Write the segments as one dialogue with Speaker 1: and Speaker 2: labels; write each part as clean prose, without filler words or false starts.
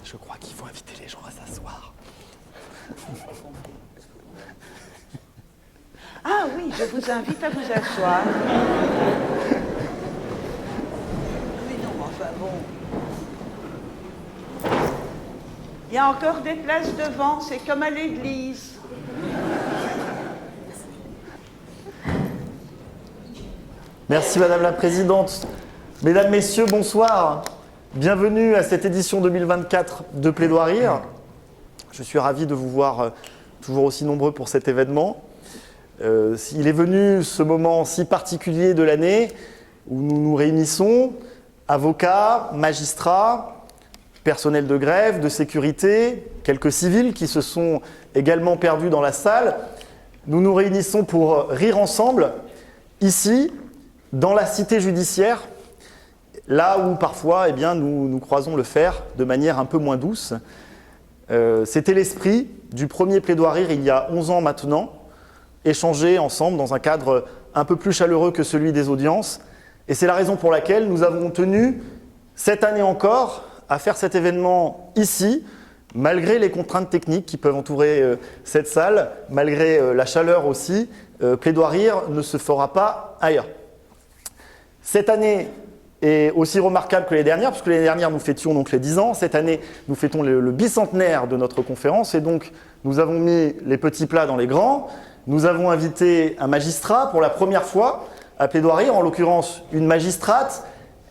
Speaker 1: Je crois qu'il faut inviter les gens à s'asseoir.
Speaker 2: Ah oui, je vous invite à vous asseoir. Oui, non, enfin bon. Il y a encore des places devant, c'est comme à l'église.
Speaker 1: Merci Madame la Présidente. Mesdames, Messieurs, bonsoir. Bienvenue à cette édition 2024 de Plaidoirie. Je suis ravi de vous voir toujours aussi nombreux pour cet événement. Il est venu ce moment si particulier de l'année où nous nous réunissons, avocats, magistrats, personnel de grève, de sécurité, quelques civils qui se sont également perdus dans la salle. Nous nous réunissons pour rire ensemble, ici, dans la cité judiciaire, là où parfois nous croisons le fer de manière un peu moins douce. C'était l'esprit du premier plaidoirie il y a 11 ans maintenant, échanger ensemble dans un cadre un peu plus chaleureux que celui des audiences. Et c'est la raison pour laquelle nous avons tenu, cette année encore, à faire cet événement ici, malgré les contraintes techniques qui peuvent entourer cette salle, malgré la chaleur aussi. Plaidoirie ne se fera pas ailleurs. Cette année est aussi remarquable que les dernières, puisque l'année dernière nous fêtions donc les 10 ans. Cette année, nous fêtons le bicentenaire de notre conférence, et donc nous avons mis les petits plats dans les grands. Nous avons invité un magistrat pour la première fois à Plaidoirie, en l'occurrence une magistrate,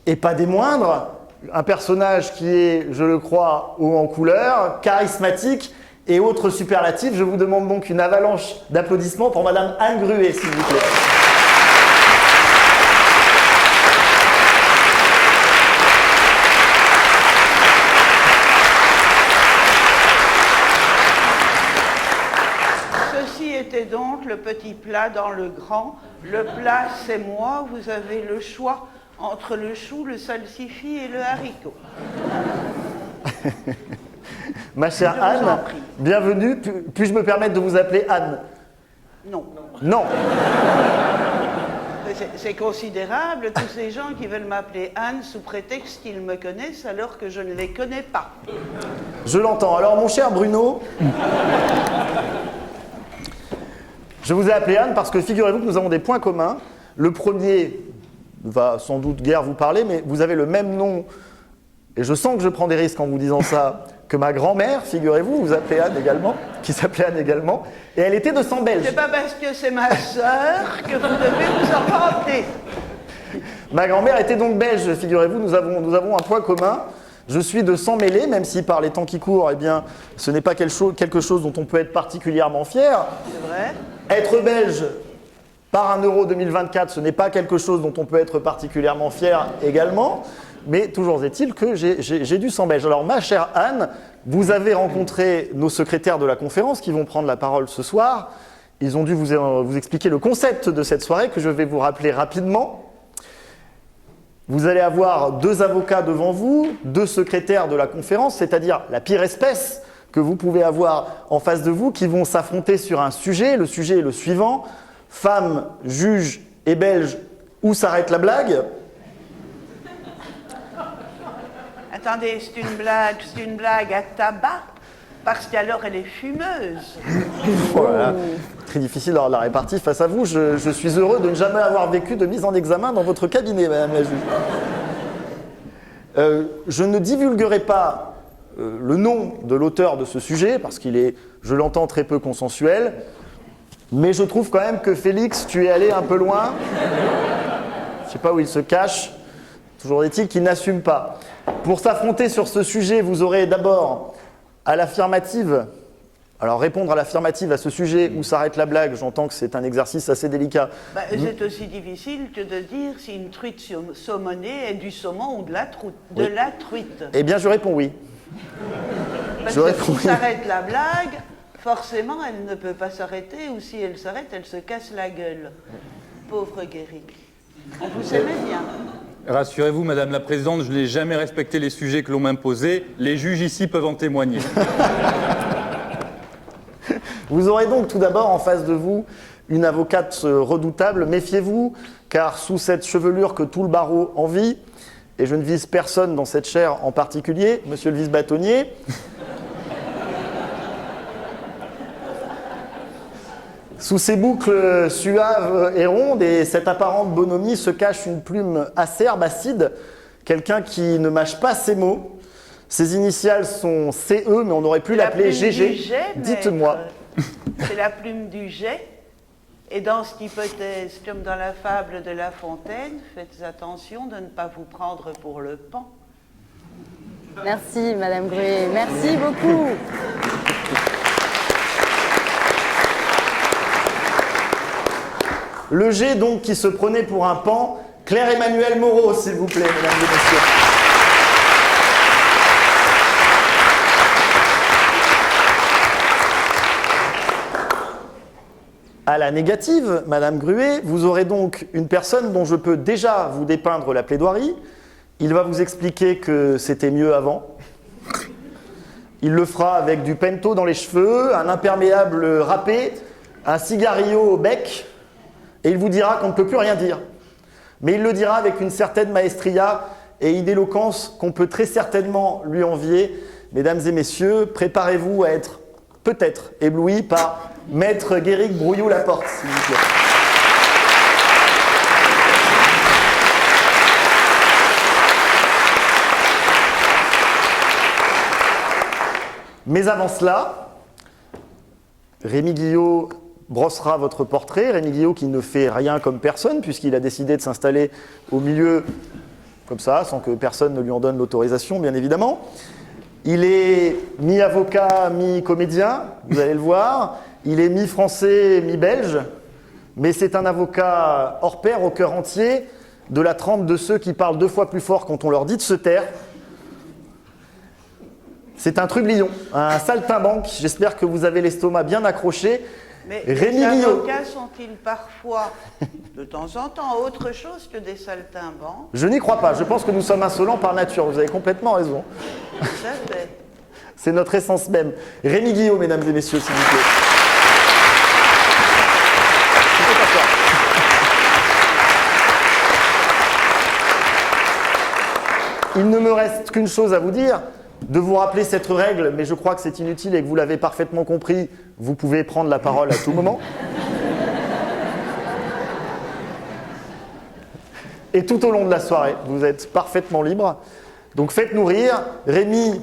Speaker 1: et pas des moindres, un personnage qui est, je le crois, haut en couleur, charismatique et autres superlatifs. Je vous demande donc une avalanche d'applaudissements pour Madame Anne Gruet, s'il vous plaît.
Speaker 2: C'était donc le petit plat dans le grand. Le plat, c'est moi. Vous avez le choix entre le chou, le salsifis et le haricot.
Speaker 1: Ma chère Anne, bienvenue. Puis-je me permettre de vous appeler Anne?
Speaker 2: Non.
Speaker 1: Non.
Speaker 2: C'est considérable, tous ces gens qui veulent m'appeler Anne sous prétexte qu'ils me connaissent alors que je ne les connais pas.
Speaker 1: Je l'entends. Alors, mon cher Bruno... Je vous ai appelé Anne parce que figurez-vous que nous avons des points communs. Le premier va sans doute guère vous parler, mais vous avez le même nom, et je sens que je prends des risques en vous disant ça, que ma grand-mère, figurez-vous, vous appelez Anne également, qui s'appelait Anne également, et elle était de sang belge.
Speaker 2: C'est pas parce que c'est ma sœur que vous devez vous en vanter.
Speaker 1: Ma grand-mère était donc belge, figurez-vous, nous avons un point commun. Je suis de sang mêlé, même si par les temps qui courent, eh bien, ce n'est pas quelque chose dont on peut être particulièrement fier.
Speaker 2: C'est vrai.
Speaker 1: Être belge par un Euro 2024, ce n'est pas quelque chose dont on peut être particulièrement fier également, mais toujours est-il que j'ai du sang belge. Alors ma chère Anne, vous avez rencontré nos secrétaires de la conférence qui vont prendre la parole ce soir. Ils ont dû vous expliquer le concept de cette soirée que je vais vous rappeler rapidement. Vous allez avoir 2 avocats devant vous, 2 secrétaires de la conférence, c'est-à-dire la pire espèce que vous pouvez avoir en face de vous, qui vont s'affronter sur un sujet. Le sujet est le suivant: femme, juge et belge, où s'arrête la blague?
Speaker 2: Attendez, c'est une blague à tabac, parce qu'alors elle est fumeuse.
Speaker 1: Voilà. Très difficile d'avoir la répartie face à vous. Je suis heureux de ne jamais avoir vécu de mise en examen dans votre cabinet, Madame la juge. Je ne divulguerai pas le nom de l'auteur de ce sujet, parce qu'il est, je l'entends, très peu consensuel, mais je trouve quand même que Félix, tu es allé un peu loin. Je ne sais pas où il se cache. Toujours est-il qu'il n'assume pas. Pour s'affronter sur ce sujet, vous aurez d'abord à l'affirmative. Alors répondre à l'affirmative à ce sujet, où s'arrête la blague, j'entends que c'est un exercice assez délicat.
Speaker 2: C'est aussi difficile que de dire si une truite saumonée est du saumon ou de la truite.
Speaker 1: Eh bien, je réponds oui.
Speaker 2: Parce que si s'arrête la blague, forcément, elle ne peut pas s'arrêter, ou si elle s'arrête, elle se casse la gueule. Pauvre Guéric. On vous aimait bien.
Speaker 3: Rassurez-vous, Madame la Présidente, je n'ai jamais respecté les sujets que l'on m'imposait. Les juges ici peuvent en témoigner.
Speaker 1: Vous aurez donc tout d'abord en face de vous une avocate redoutable. Méfiez-vous, car sous cette chevelure que tout le barreau envie, et je ne vise personne dans cette chaire en particulier, monsieur le vice-bâtonnier. Sous ces boucles suaves et rondes et cette apparente bonhomie se cache une plume acerbe, acide, quelqu'un qui ne mâche pas ses mots. Ses initiales sont CE, mais on aurait pu l'appeler GG. Dites-moi.
Speaker 2: C'est la plume du jet. Et dans cette hypothèse, comme dans la fable de La Fontaine, faites attention de ne pas vous prendre pour le pan.
Speaker 4: Merci, Madame Gruet. Merci beaucoup.
Speaker 1: Le G, donc, qui se prenait pour un pan, Claire-Emmanuelle Moreau, s'il vous plaît, mesdames et messieurs. À la négative, Madame Gruet, vous aurez donc une personne dont je peux déjà vous dépeindre la plaidoirie. Il va vous expliquer que c'était mieux avant. Il le fera avec du pento dans les cheveux, un imperméable râpé, un cigarillo au bec, et il vous dira qu'on ne peut plus rien dire. Mais il le dira avec une certaine maestria et une éloquence qu'on peut très certainement lui envier. Mesdames et messieurs, préparez-vous à être peut-être éblouis par Maître Guéric Brouillou-Laporte, s'il vous plaît. Mais avant cela, Rémi Guillot brossera votre portrait. Rémi Guillot qui ne fait rien comme personne puisqu'il a décidé de s'installer au milieu comme ça, sans que personne ne lui en donne l'autorisation, bien évidemment. Il est mi-avocat, mi-comédien, vous allez le voir. Il est mi-français, mi-belge. Mais c'est un avocat hors pair, au cœur entier, de la trempe de ceux qui parlent 2 fois plus fort quand on leur dit de se taire. C'est un trublion, un saltimbanque. J'espère que vous avez l'estomac bien accroché.
Speaker 2: Mais
Speaker 1: Rémi
Speaker 2: les
Speaker 1: Guillot.
Speaker 2: avocats sont-ils parfois, de temps en temps, autre chose que des saltimbanques?
Speaker 1: Je n'y crois pas. Je pense que nous sommes insolents par nature. Vous avez complètement raison.
Speaker 2: Tout à fait.
Speaker 1: C'est notre essence même. Rémi Guillot, mesdames et messieurs, s'il vous plaît. Il ne me reste qu'une chose à vous dire, de vous rappeler cette règle, mais je crois que c'est inutile et que vous l'avez parfaitement compris. Vous pouvez prendre la parole à tout moment. Et tout au long de la soirée, vous êtes parfaitement libre. Donc faites-nous rire. Rémi,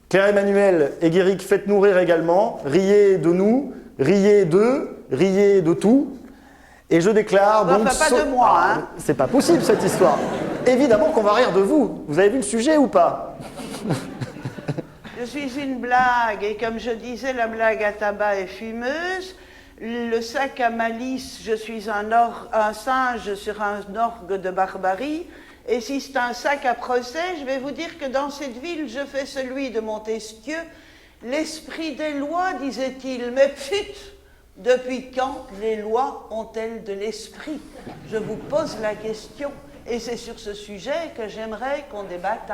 Speaker 1: Claire-Emmanuelle et Guéric, faites-nous rire également. Riez de nous, riez d'eux, riez de tout. Et je déclare donc...
Speaker 2: Enfin, pas de moi, hein.
Speaker 1: C'est pas possible cette histoire. Évidemment qu'on va rire de vous. Vous avez vu le sujet ou pas?
Speaker 2: Je suis une blague, et comme je disais, la blague à tabac est fumeuse. Le sac à malice, je suis un singe sur un orgue de barbarie. Et si c'est un sac à procès, je vais vous dire que dans cette ville, je fais celui de Montesquieu. L'esprit des lois, disait-il, mais pfut, depuis quand les lois ont-elles de l'esprit? Je vous pose la question, et c'est sur ce sujet que j'aimerais qu'on débatte.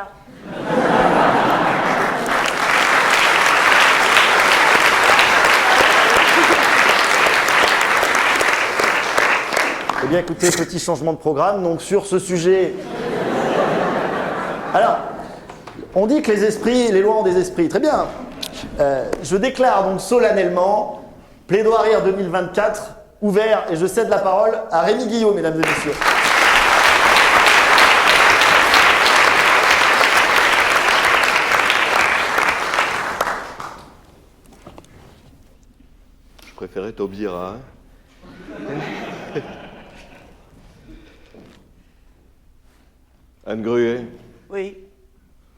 Speaker 1: Eh bien, écoutez, petit changement de programme. Donc, sur ce sujet... Alors, on dit que les lois ont des esprits. Très bien. Je déclare donc solennellement plaidoirie 2024 ouvert et je cède la parole à Rémi Guillot, mesdames et messieurs.
Speaker 5: Je préférais Taubira. Anne Gruet,
Speaker 2: Oui,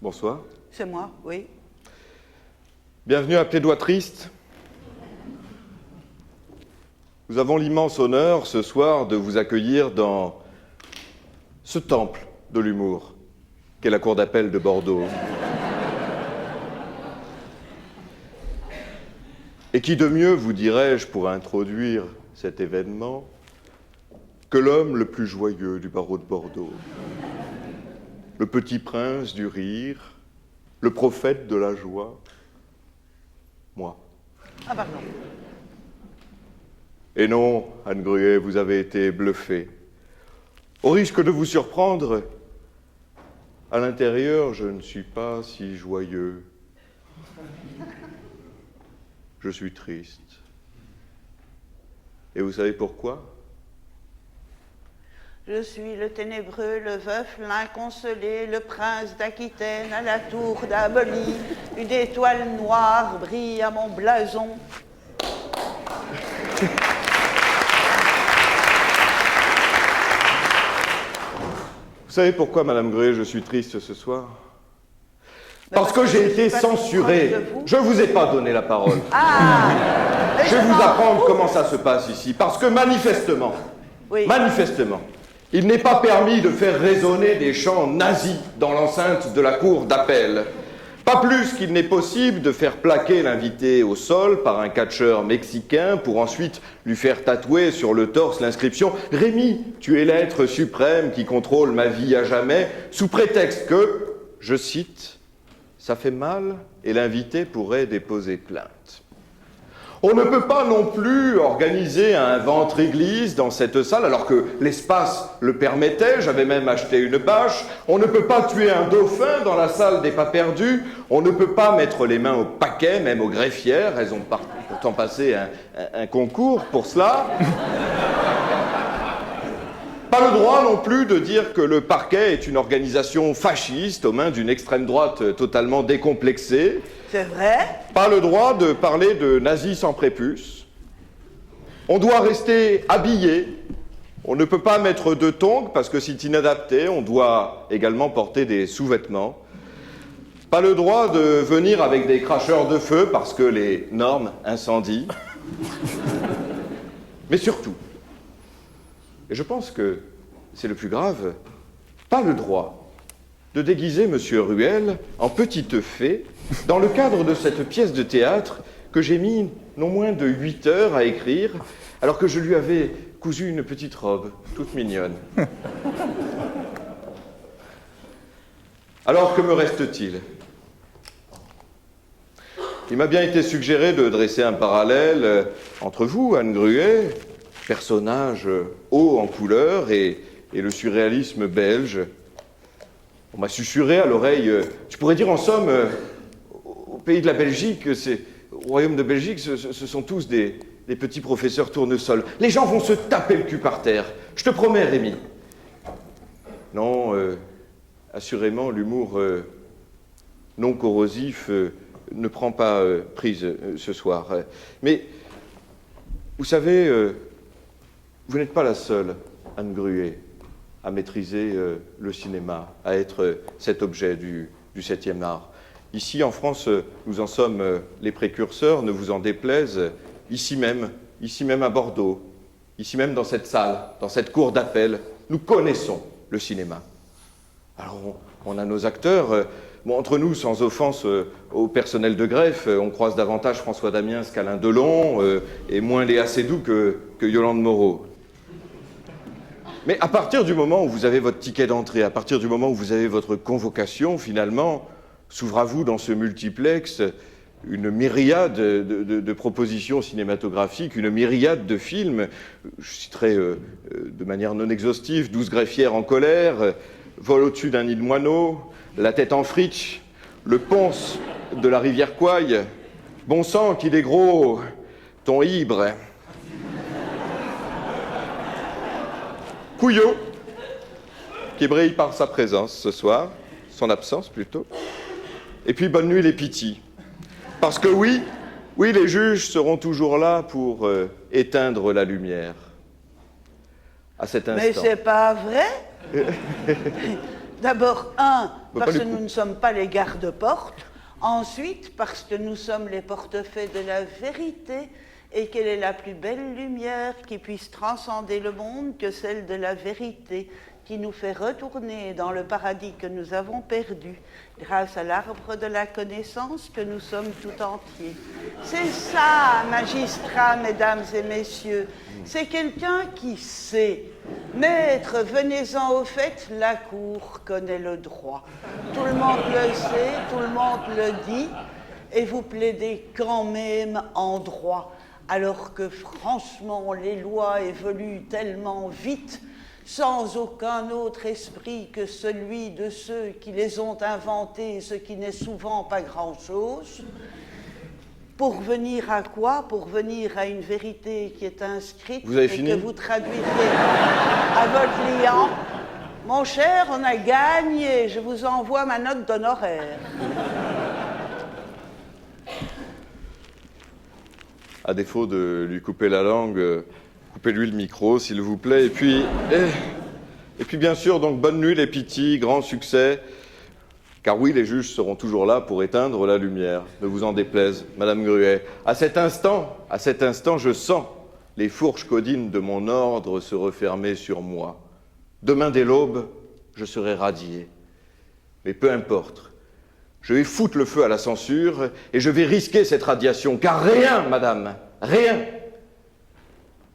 Speaker 5: bonsoir.
Speaker 2: c'est moi, oui.
Speaker 5: Bienvenue à Plaidoie Triste. Nous avons l'immense honneur ce soir de vous accueillir dans ce temple de l'humour qu'est la Cour d'appel de Bordeaux. Et qui de mieux, vous dirais-je, pour introduire cet événement, que l'homme le plus joyeux du barreau de Bordeaux, le petit prince du rire, le prophète de la joie, moi.
Speaker 2: Ah, pardon.
Speaker 5: Et non, Anne Gruet, vous avez été bluffée. Au risque de vous surprendre, À l'intérieur, je ne suis pas si joyeux. Je suis triste. Et vous savez pourquoi ?
Speaker 2: Je suis le ténébreux, le veuf, l'inconsolé, le prince d'Aquitaine à la tour d'Aboli. Une étoile noire brille à mon blason.
Speaker 5: Vous savez pourquoi, Madame Gruet, je suis triste ce soir ? Parce que j'ai été censuré. Je ne vous ai pas donné la parole.
Speaker 2: Ah,
Speaker 5: Je vais vous apprendre comment ça se passe ici. Parce que manifestement,
Speaker 2: oui.
Speaker 5: il n'est pas permis de faire résonner des chants nazis dans l'enceinte de la cour d'appel. Pas plus qu'il n'est possible de faire plaquer l'invité au sol par un catcheur mexicain pour ensuite lui faire tatouer sur le torse l'inscription « Rémi, tu es l'être suprême qui contrôle ma vie à jamais » sous prétexte que, je cite, « ça fait mal et l'invité pourrait déposer plainte ». On ne peut pas non plus organiser un ventre-église dans cette salle alors que l'espace le permettait, j'avais même acheté une bâche. On ne peut pas tuer un dauphin dans la salle des pas perdus. On ne peut pas mettre les mains au paquet, même aux greffières. Elles ont pourtant passé un concours pour cela. Pas le droit non plus de dire que le parquet est une organisation fasciste aux mains d'une extrême droite totalement décomplexée.
Speaker 2: C'est vrai?
Speaker 5: Pas le droit de parler de nazis sans prépuce. On doit rester habillé. On ne peut pas mettre de tongs parce que c'est inadapté. On doit également porter des sous-vêtements. Pas le droit de venir avec des cracheurs de feu parce que les normes incendient. Mais surtout, et je pense que c'est le plus grave, pas le droit de déguiser M. Ruel en petite fée dans le cadre de cette pièce de théâtre que j'ai mis non moins de 8 heures à écrire, alors que je lui avais cousu une petite robe toute mignonne. Alors, que me reste-t-il ? Il m'a bien été suggéré de dresser un parallèle entre vous, Anne Gruet, personnage haut en couleur, et le surréalisme belge. On m'a susurré à l'oreille, tu pourrais dire en somme, au pays de la Belgique, au royaume de Belgique, ce sont tous des petits professeurs tournesol. Les gens vont se taper le cul par terre. Je te promets, Rémi. Non, assurément, l'humour non corrosif ne prend pas prise ce soir. Mais, vous savez, vous n'êtes pas la seule, Anne Gruet, à maîtriser le cinéma, à être cet objet du 7e art. Ici, en France, nous en sommes les précurseurs, ne vous en déplaise, ici même à Bordeaux, ici même dans cette salle, dans cette cour d'appel, nous connaissons le cinéma. Alors, on a nos acteurs. Bon, entre nous, sans offense au personnel de greffe, on croise davantage François Damiens qu'Alain Delon, et moins Léa Seydoux que Yolande Moreau. Mais à partir du moment où vous avez votre ticket d'entrée, à partir du moment où vous avez votre convocation, finalement, s'ouvre à vous dans ce multiplex une myriade de propositions cinématographiques, une myriade de films. Je citerai de manière non exhaustive 12 greffières en colère, Vol au-dessus d'un nid de moineaux, La tête en fritch, Le ponce de la rivière Kouaï, Bon sang qu'il est gros, ton hibre. Couillot, qui brille par sa présence ce soir, son absence plutôt. Et puis Bonne nuit les Pitty. Parce que oui, les juges seront toujours là pour éteindre la lumière. À cet instant.
Speaker 2: Mais c'est pas vrai. D'abord, parce que nous ne sommes pas les gardes-portes. Ensuite, parce que nous sommes les portefaix de la vérité. Et quelle est la plus belle lumière qui puisse transcender le monde que celle de la vérité, qui nous fait retourner dans le paradis que nous avons perdu, grâce à l'arbre de la connaissance que nous sommes tout entiers. C'est ça, magistrat, mesdames et messieurs. C'est quelqu'un qui sait. Maître, venez-en au fait, la cour connaît le droit. Tout le monde le sait, tout le monde le dit, et vous plaidez quand même en droit. Alors que franchement, les lois évoluent tellement vite, sans aucun autre esprit que celui de ceux qui les ont inventés, ce qui n'est souvent pas grand-chose. Pour venir à quoi? Pour venir à une vérité qui est inscrite
Speaker 5: et
Speaker 2: que vous traduiriez à votre client. Mon cher, on a gagné, je vous envoie ma note d'honoraire.
Speaker 5: À défaut de lui couper la langue, coupez-lui le micro, s'il vous plaît. Et puis bien sûr, donc, bonne nuit les petits, grand succès. Car oui, les juges seront toujours là pour éteindre la lumière. Ne vous en déplaise, Madame Gruet. À cet instant, je sens les fourches codines de mon ordre se refermer sur moi. Demain dès l'aube, je serai radié. Mais peu importe. Je vais foutre le feu à la censure et je vais risquer cette radiation, car rien, madame, rien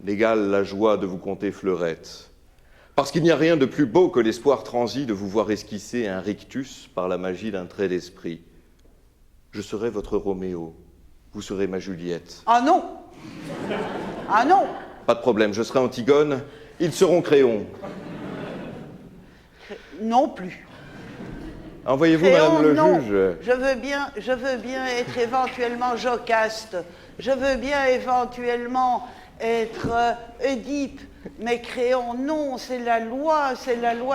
Speaker 5: n'égale la joie de vous compter fleurettes. Parce qu'il n'y a rien de plus beau que l'espoir transi de vous voir esquisser un rictus par la magie d'un trait d'esprit. Je serai votre Roméo, vous serez ma Juliette.
Speaker 2: Ah non! Ah non!
Speaker 5: Pas de problème, je serai Antigone, ils seront Créon.
Speaker 2: Non plus.
Speaker 5: Envoyez-vous,
Speaker 2: Créon,
Speaker 5: madame le
Speaker 2: non.
Speaker 5: juge.
Speaker 2: Je veux bien être éventuellement Jocaste. Je veux bien éventuellement être Édipe. Mais Créon, non, c'est la loi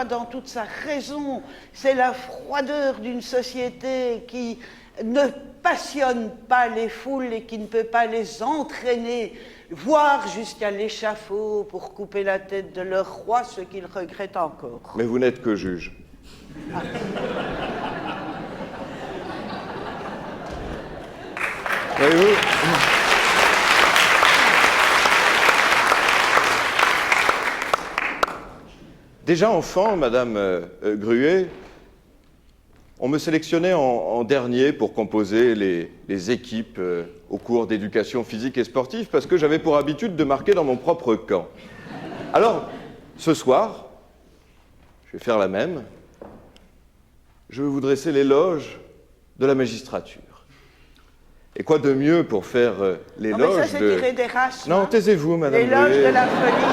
Speaker 2: dans toute sa raison. C'est la froideur d'une société qui ne passionne pas les foules et qui ne peut pas les entraîner, voire jusqu'à l'échafaud pour couper la tête de leur roi, ce qu'ils regrettent encore.
Speaker 5: Mais vous n'êtes que juge.
Speaker 2: Ah.
Speaker 5: Voyez-vous ? Déjà enfant, Madame Gruet, on me sélectionnait en dernier pour composer les équipes au cours d'éducation physique et sportive parce que j'avais pour habitude de marquer dans mon propre camp. Alors, ce soir, je vais faire la même. Je vais vous dresser l'éloge de la magistrature. Et quoi de mieux pour faire l'éloge de...
Speaker 2: Non, mais ça, c'est tiré d'Erasme.
Speaker 5: Non, taisez-vous, Madame
Speaker 2: L'éloge
Speaker 5: Gruet.
Speaker 2: de la folie.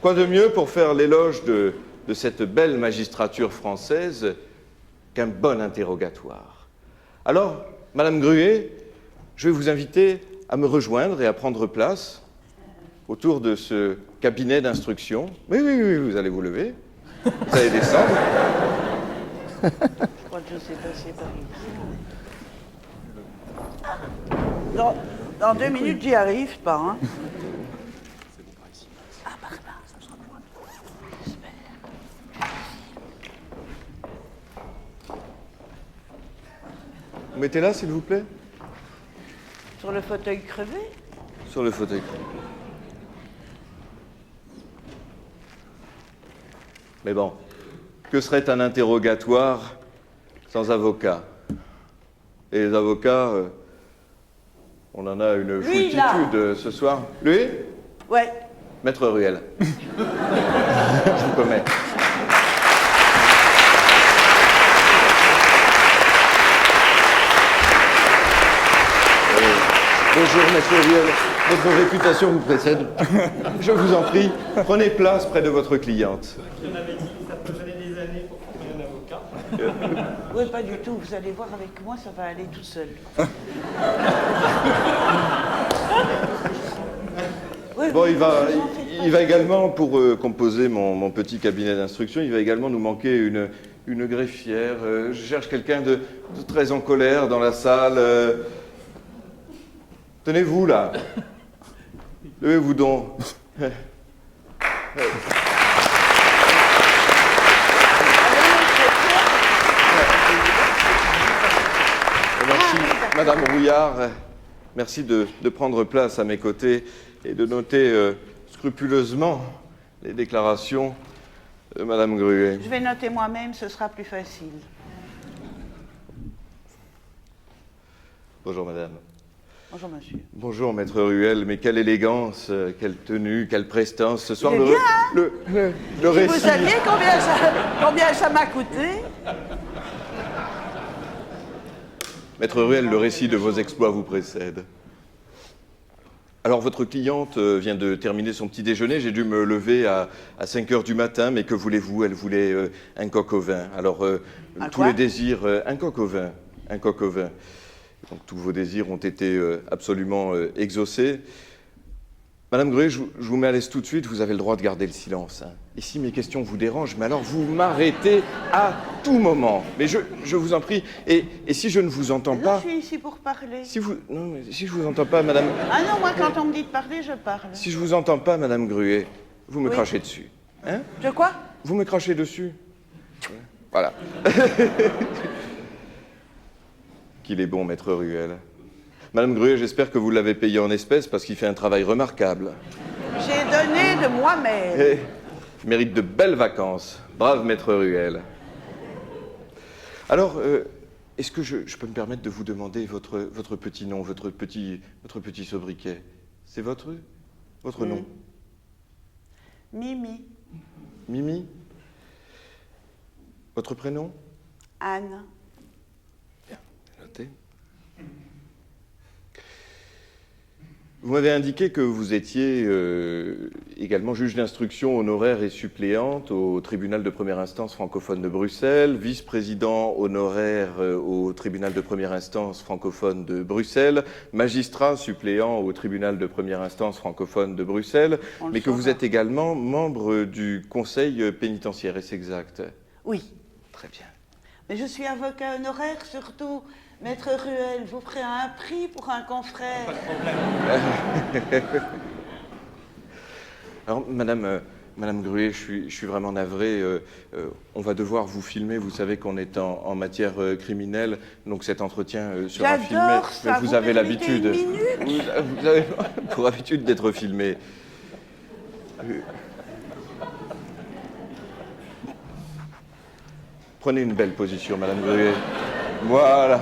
Speaker 5: Quoi de mieux pour faire l'éloge de cette belle magistrature française qu'un bon interrogatoire? Alors, Madame Gruet, je vais vous inviter à me rejoindre et à prendre place autour de ce cabinet d'instruction. Oui, vous allez vous lever. Vous allez descendre.
Speaker 2: Je crois que je sais passer par ici. Dans 2 minutes, j'y arrive pas. Hein.
Speaker 5: Vous mettez là, s'il vous plaît.
Speaker 2: Sur le fauteuil crevé?
Speaker 5: Sur le fauteuil. Mais bon, que serait un interrogatoire sans avocat? Et les avocats, on en a une foultitude ce soir. Lui?
Speaker 2: Ouais.
Speaker 5: Maître Ruel. Je vous promets. Bonjour, Maître Ruel. Votre réputation vous précède. Je vous en prie, prenez place près de votre cliente.
Speaker 6: Qui en avait dit, ça peut donner des années pour trouver un avocat.
Speaker 2: Oui, pas du tout. Vous allez voir avec moi, ça va aller tout seul. Oui,
Speaker 5: Bon,
Speaker 2: oui,
Speaker 5: il va
Speaker 2: vous en faites pas.
Speaker 5: également, pour composer mon petit cabinet d'instruction, il va également nous manquer une greffière. Je cherche quelqu'un de très en colère dans la salle. Tenez-vous là. Levez-vous donc. Merci, Madame Rouillard. Merci de prendre place à mes côtés et de noter scrupuleusement les déclarations de Madame Gruet.
Speaker 2: Je vais noter moi-même, ce sera plus facile.
Speaker 5: Bonjour, Madame.
Speaker 2: Bonjour, monsieur.
Speaker 5: Bonjour, Maître Ruel. Mais quelle élégance, quelle tenue, quelle prestance. Ce soir,
Speaker 2: Il est bien, hein
Speaker 5: le récit...
Speaker 2: Vous saviez combien ça m'a coûté?
Speaker 5: Maître Ruel, le récit de vos exploits vous précède. Alors, votre cliente vient de terminer son petit déjeuner. J'ai dû me lever à 5 heures du matin, mais que voulez-vous? Elle voulait un coq au vin. Alors, tous
Speaker 2: quoi?
Speaker 5: les désirs... un coq au vin. Un coq au vin. Donc, tous vos désirs ont été absolument exaucés. Madame Gruet, je vous mets à l'aise tout de suite. Vous avez le droit de garder le silence. Hein. Et si mes questions vous dérangent, mais alors vous m'arrêtez à tout moment. Mais je vous en prie. Et si je ne vous entends pas...
Speaker 2: Je suis ici pour parler.
Speaker 5: Non, mais si je vous entends pas, madame...
Speaker 2: Ah non, moi, quand on me dit de parler, je parle.
Speaker 5: Si je vous entends pas, madame Gruet, vous me
Speaker 2: Oui.
Speaker 5: crachez dessus. Hein?
Speaker 2: De quoi?
Speaker 5: Vous me crachez dessus. Voilà. Qu'il est bon, maître Ruel. Madame Gruet, j'espère que vous l'avez payé en espèces parce qu'il fait un travail remarquable.
Speaker 2: J'ai donné de moi-même.
Speaker 5: Et il mérite de belles vacances. Brave maître Ruel. Alors, est-ce que je peux me permettre de vous demander votre petit nom, votre petit sobriquet? C'est votre nom?
Speaker 2: Mimi.
Speaker 5: Mimi? Votre prénom?
Speaker 2: Anne.
Speaker 5: Bien, noté. Vous m'avez indiqué que vous étiez également juge d'instruction honoraire et suppléante au tribunal de première instance francophone de Bruxelles, vice-président honoraire au tribunal de première instance francophone de Bruxelles, magistrat suppléant au tribunal de première instance francophone de Bruxelles, mais que vous êtes également membre du conseil pénitentiaire, est-ce exact?
Speaker 2: Oui.
Speaker 5: Très bien.
Speaker 2: Mais je suis avocat honoraire surtout. Maître Ruel, vous ferez un prix pour un confrère.
Speaker 5: Alors, Madame Gruet, je suis vraiment navré. On va devoir vous filmer. Vous savez qu'on est en matière criminelle, donc cet entretien sera filmé.
Speaker 2: J'adore ça.
Speaker 5: Mais vous avez
Speaker 2: permettez
Speaker 5: l'habitude.
Speaker 2: une minute
Speaker 5: Vous avez pour habitude d'être filmé. Prenez une belle position, Madame Gruet. Voilà.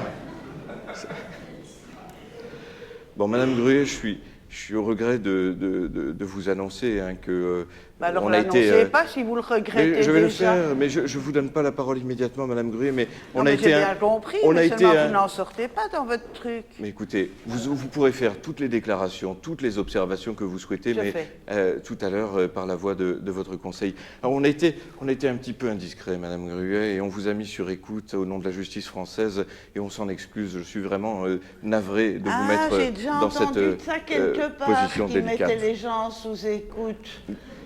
Speaker 5: Bon, Madame Gruet, je suis au regret de vous annoncer que
Speaker 2: alors,
Speaker 5: on a été.
Speaker 2: l'annoncez pas si vous le regrettez
Speaker 5: je vais
Speaker 2: déjà.
Speaker 5: le faire, mais je vous donne pas la parole immédiatement, Madame Gruet, mais on
Speaker 2: Non,
Speaker 5: a
Speaker 2: mais
Speaker 5: été.
Speaker 2: j'ai bien compris,
Speaker 5: on a
Speaker 2: mais
Speaker 5: été.
Speaker 2: seulement vous n'en sortez pas dans votre truc.
Speaker 5: Mais écoutez, vous pourrez faire toutes les déclarations, toutes les observations que vous souhaitez,
Speaker 2: Je
Speaker 5: mais
Speaker 2: fais.
Speaker 5: tout à l'heure par la voix de votre conseil. Alors on a été un petit peu indiscret, Madame Gruet, et on vous a mis sur écoute au nom de la justice française, et on s'en excuse. Je suis vraiment navré de vous mettre
Speaker 2: j'ai déjà
Speaker 5: dans
Speaker 2: entendu
Speaker 5: cette
Speaker 2: ça quelque part,
Speaker 5: position
Speaker 2: qui
Speaker 5: délicate.
Speaker 2: mettait les gens sous écoute.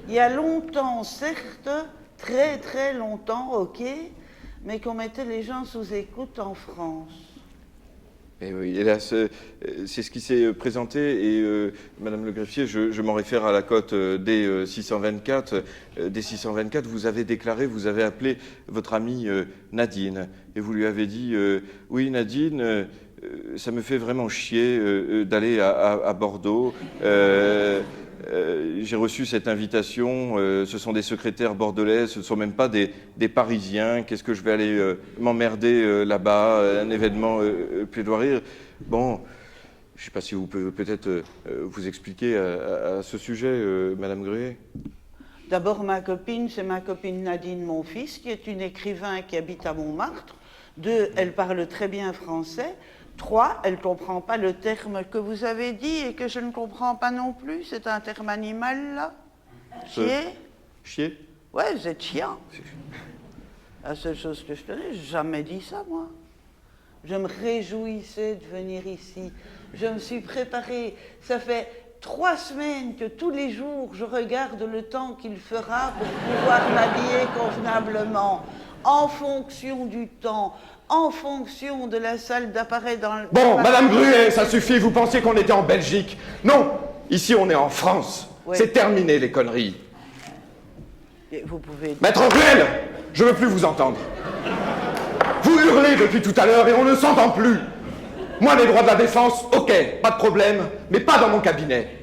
Speaker 2: Il y a longtemps, certes, très très longtemps, ok, mais qu'on mettait les gens sous écoute en France.
Speaker 5: Et oui, hélas, c'est ce qui s'est présenté, et Madame le greffier, je m'en réfère à la cote D624. D624, vous avez déclaré, vous avez appelé votre amie Nadine, et vous lui avez dit oui, Nadine, ça me fait vraiment chier d'aller à Bordeaux. J'ai reçu cette invitation, ce sont des secrétaires bordelais, ce ne sont même pas des Parisiens. Qu'est-ce que je vais aller m'emmerder là-bas, un événement plaidoirie? Bon, je ne sais pas si vous pouvez peut-être vous expliquer à ce sujet, Madame Gruet.
Speaker 2: D'abord, ma copine, c'est ma copine Nadine, mon fils, qui est une écrivain qui habite à Montmartre. 2, elle parle très bien français. 3, elle ne comprend pas le terme que vous avez dit et que je ne comprends pas non plus. C'est un terme animal, là. Chier.
Speaker 5: Chier?
Speaker 2: Ouais, vous êtes chiant. La seule chose que je tenais, j'ai jamais dit ça, moi. Je me réjouissais de venir ici. Je me suis préparée. Ça fait 3 semaines que tous les jours, je regarde le temps qu'il fera pour pouvoir m'habiller convenablement. En fonction du temps, en fonction de la salle d'appareil dans le...
Speaker 7: Bon, Madame Gruet, ça suffit, vous pensiez qu'on était en Belgique. Non, ici on est en France.
Speaker 2: Oui.
Speaker 7: C'est terminé les conneries.
Speaker 2: Et vous pouvez...
Speaker 7: Maître Ruel, je veux plus vous entendre. Vous hurlez depuis tout à l'heure et on ne s'entend plus. Moi, les droits de la défense, ok, pas de problème, mais pas dans mon cabinet.